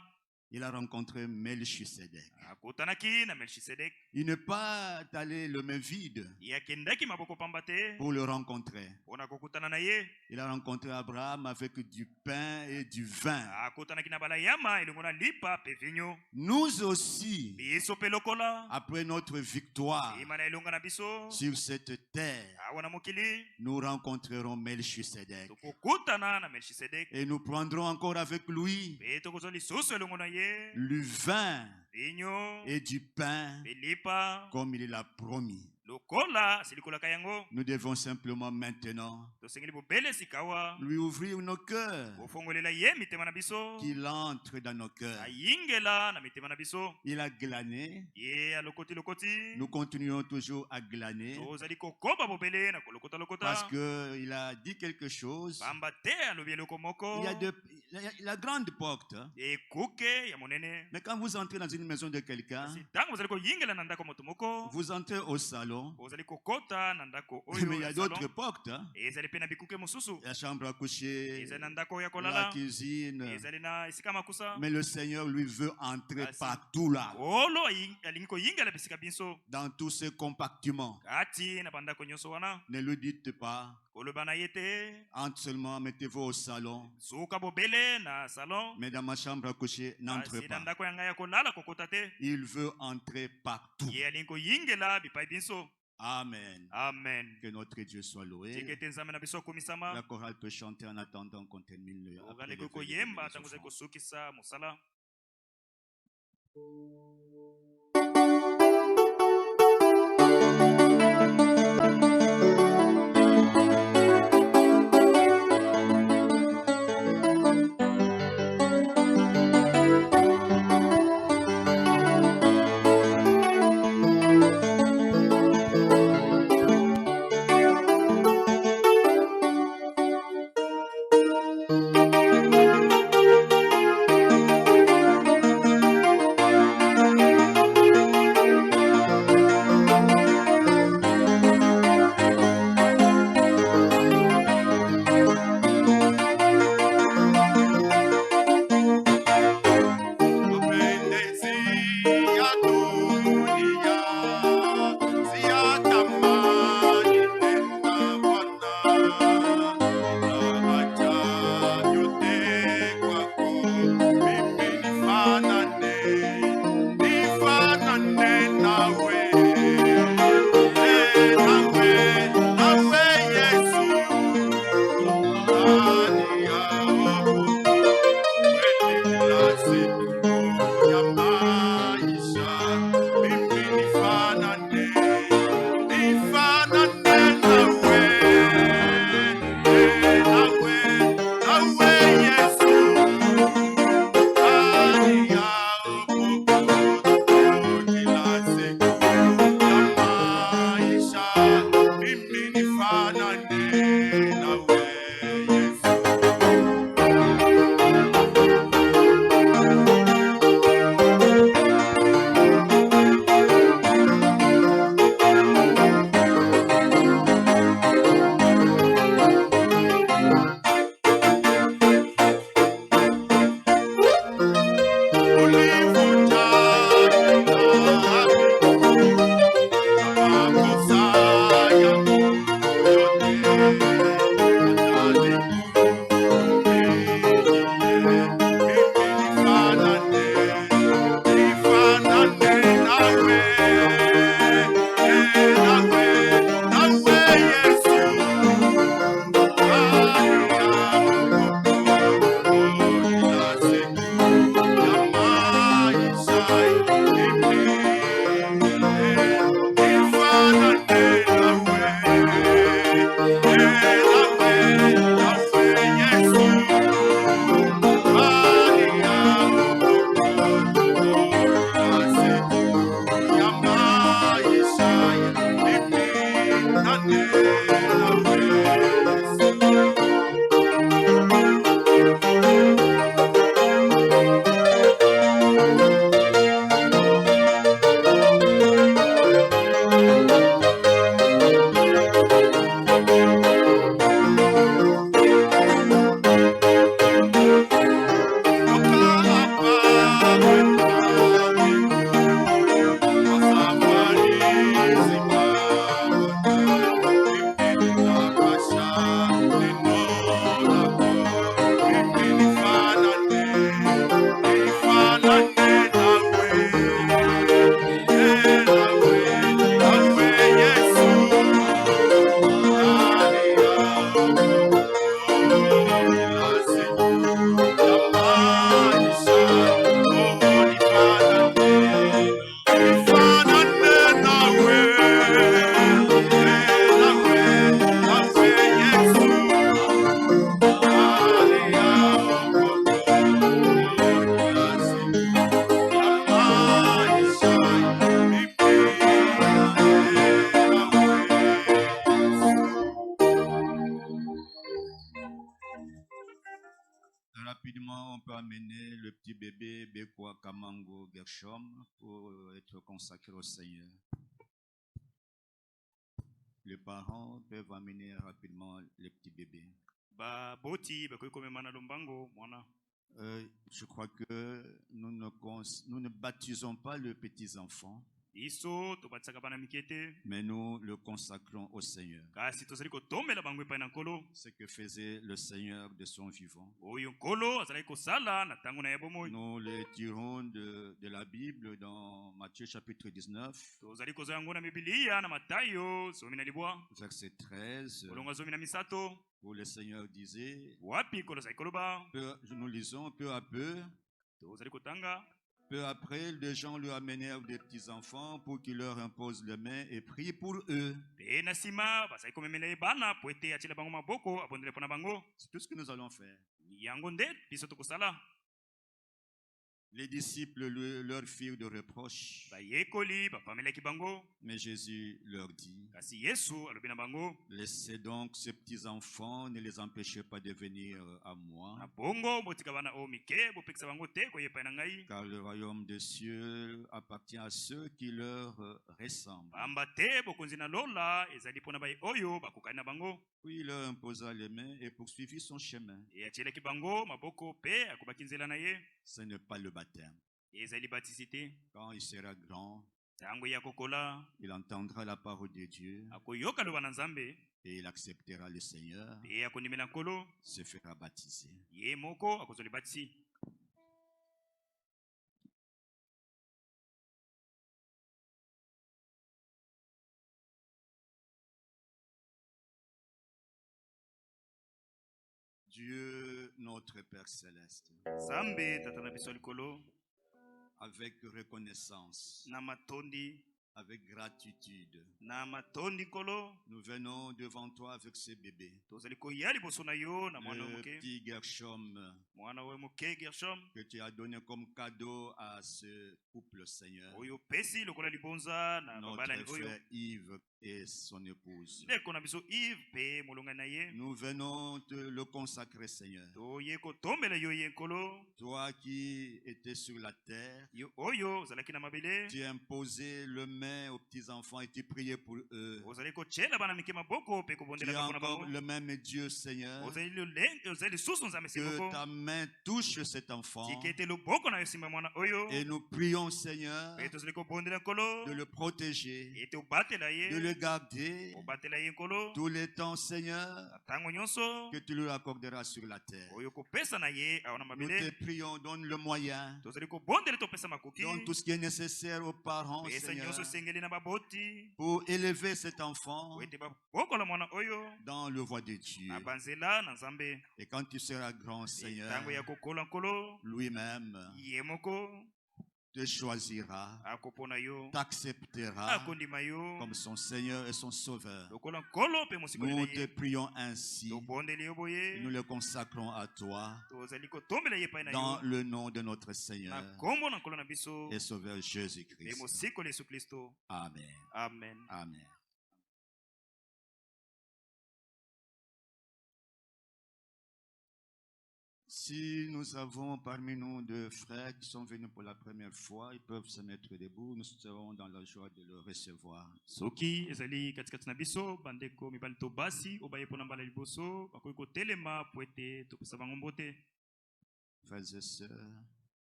il a rencontré Melchisedec. akutanaki na Melchisedek. Il n'est pas allé le main vide Ye akendaki maboko pamba te pour le rencontrer. mpona kokutana na ye. Il a rencontré Abraham avec du pain et du vin. Akutanaki na balayama elongo na lipa pe vinyo. Nous aussi, Biso pe lokola après notre victoire sima na elonga na biso sur cette terre, awa na mokili nous rencontrerons Melchisedec. tokokutana na Melchisedek. Et nous prendrons encore avec lui Pe tokozwa lisusu elongo na ye le vin vinyo et du pain pe lipa comme il l'a promis. lokola asilikolaka yango. Nous devons simplement maintenant Tosengeli bobele sikawa lui ouvrir nos cœurs, kofongolela ye mitema na biso qu'il entre dans nos cœurs. ayingela na mitema na biso. Il a glané, Ye alokoti nous continuons toujours à glaner tozali kokoba bobele na kolokota parce qu'il a dit quelque chose. pamba te alobi eloko moko. Il y a la grande porte, hein. Ekuke ya monene. Mais quand vous entrez dans une maison de quelqu'un, Kasi ntango ozali koyingela na ndako moto moko vous entrez au salon, ozali kokota na ndako mais il y oyo a ya d'autres salon. portes, hein. Ezali pe na bikuke mosusu. La chambre à coucher, Ezali na ndako ya la kolala. cuisine. Ezali na esika makusa. Mais le Seigneur lui veut entrer Merci. partout là, Olo alingi koyingela bisika biso dans tous ces compartiments. kati na bandako nyonso wana. Ne lui dites pas, Koloba na ye te entre seulement, mettez-vous au salon. suka bobele na salon. Mais dans ma chambre à coucher, n'entrez Kasi na pas. ndako ya ngai ya kolala kokota te. Il veut entrer partout. Ye alingi koyingela bipai biso. Amen. Amen. Que notre Dieu soit loué. Tikete Nzambe na biso La komisama. chorale peut chanter en attendant qu'on termine le. après Ozali les veillées de koyemba bénédiction. tango ozali kosukisa mosala. Rapidement, on peut amener le petit bébé Bekwa Kamango Gershom pour être consacré au Seigneur. Les parents peuvent amener rapidement le petit bébé. Je crois que nous ne baptisons pas les petits enfants, mais nous le consacrons au Seigneur. Ce que faisait le Seigneur de son vivant. Nous le tirons de la Bible dans Matthieu chapitre 19, verset 13, où le Seigneur disait, nous lisons peu à peu, peu après, les gens lui amenèrent des petits-enfants pour qu'il leur impose les mains et prie pour eux. C'est tout ce que nous allons faire. Les disciples leur firent de reproches. Mais Jésus leur dit, laissez donc ces petits-enfants, ne les empêchez pas de venir à moi. Car le royaume des cieux appartient à ceux qui leur ressemblent. Puis il leur imposa les mains et poursuivit son chemin. Ce n'est pas le baptême. Quand il sera grand, il entendra la parole de Dieu et il acceptera le Seigneur, se fera baptiser. Dieu, notre Père Céleste, avec reconnaissance, avec gratitude, nous venons devant toi avec ce bébé, le petit Gershom, que tu as donné comme cadeau à ce couple, Seigneur, notre frère Yves et son épouse. Nous venons te le consacrer, Seigneur. Toi qui étais sur la terre, tu as imposé le main aux petits-enfants et tu priais pour eux. Tu es encore le même Dieu, Seigneur. Que ta main touche cet enfant. Et nous prions, Seigneur, de le protéger, de le garder tous les temps, Seigneur, que tu lui accorderas sur la terre. Nous te prions, donne le moyen, donne tout ce qui est nécessaire aux parents, Seigneur, pour élever cet enfant dans le voie de Dieu. Et quand tu seras grand, Seigneur, lui-même te choisira, t'acceptera comme son Seigneur et son Sauveur. Nous te prions ainsi, nous le consacrons à toi, dans le nom de notre Seigneur et Sauveur Jésus-Christ. Amen. Amen. Si nous avons parmi nous deux frères qui sont venus pour la première fois, ils peuvent se mettre debout. Nous serons dans la joie de le recevoir. Soki ezali katikati na biso bandeko mibali to basi obaye pona mbala liboso bakoki kotelema po ete topesa bango mbote. Frères et sœurs,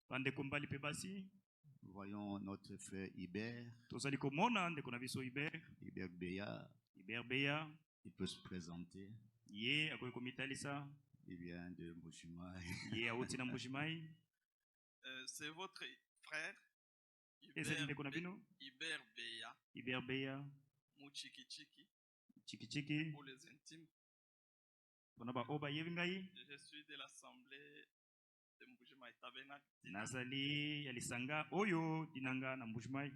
bandeko mibali pe basi, voyons notre frère Hubert. Tozali komona ndeko na biso Hubert Beya. Il peut se présenter. Ye akoki komitalisa. Il vient de Mbujimayi. C'est votre frère Hubert Beya. Chiki. Pour les intimes. Je suis de l'assemblée de Mbujimayi Tabernacle. Nazali yalisanga oyo dinanga na Mbujimayi.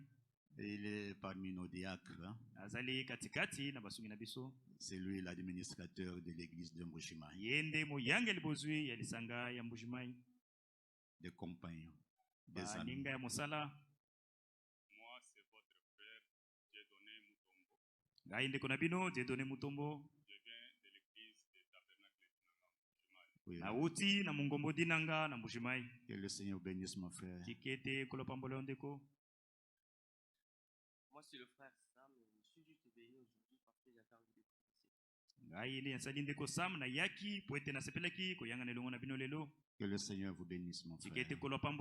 Il est parmi nos diacres. Azali katikati na basungi na biso. C'est lui l'administrateur de l'église de Mbujimayi. Yende moyangeli bozui yalisanga ya Mbujimayi. Des compagnons, des amis. Ya mosala. Moi c'est votre frère Dieudonné Mutombo. Gainde konabino Dieudonné Mutombo. Je viens de l'église de Tabernacle de Mbujimayi. Na uti na mungombo dinanga na Mbujimayi. Que le Seigneur bénisse mon frère. Tikete kolopambole ondeko. Moi, c'est le frère Sam. Je suis juste venu aujourd'hui parce que j'attends de commencer. Que le Seigneur vous bénisse, mon frère. Je salue l'église au nom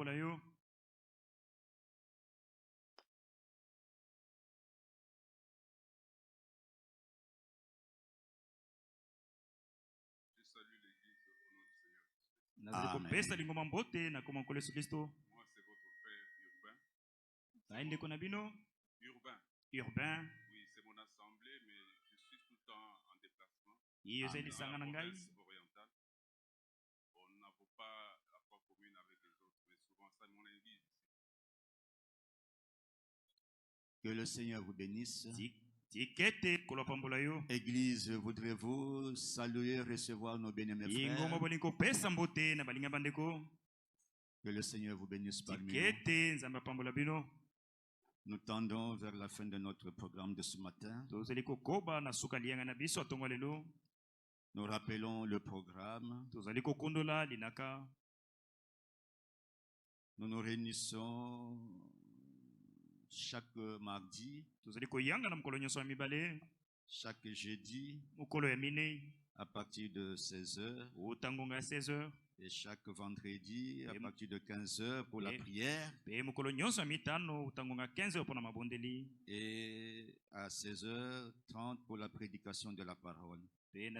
du Seigneur. Amen. Moi, c'est votre frère Urbain. Urbain. Oui, c'est mon assemblée, mais je suis tout le temps en déplacement. Dans la province orientale. On n'a pas la foi commune avec les autres, mais souvent ça, mon église. Que le Seigneur vous bénisse. Église, voudrez-vous saluer, recevoir nos bien-aimés frères? Que le Seigneur vous bénisse parmi nous. Nous tendons vers la fin de notre programme de ce matin. Nous rappelons le programme. Nous nous réunissons chaque mardi, chaque jeudi, à partir de 16h. Et chaque vendredi à partir de 15h pour la prière. Et à 16h30 pour la prédication de la parole.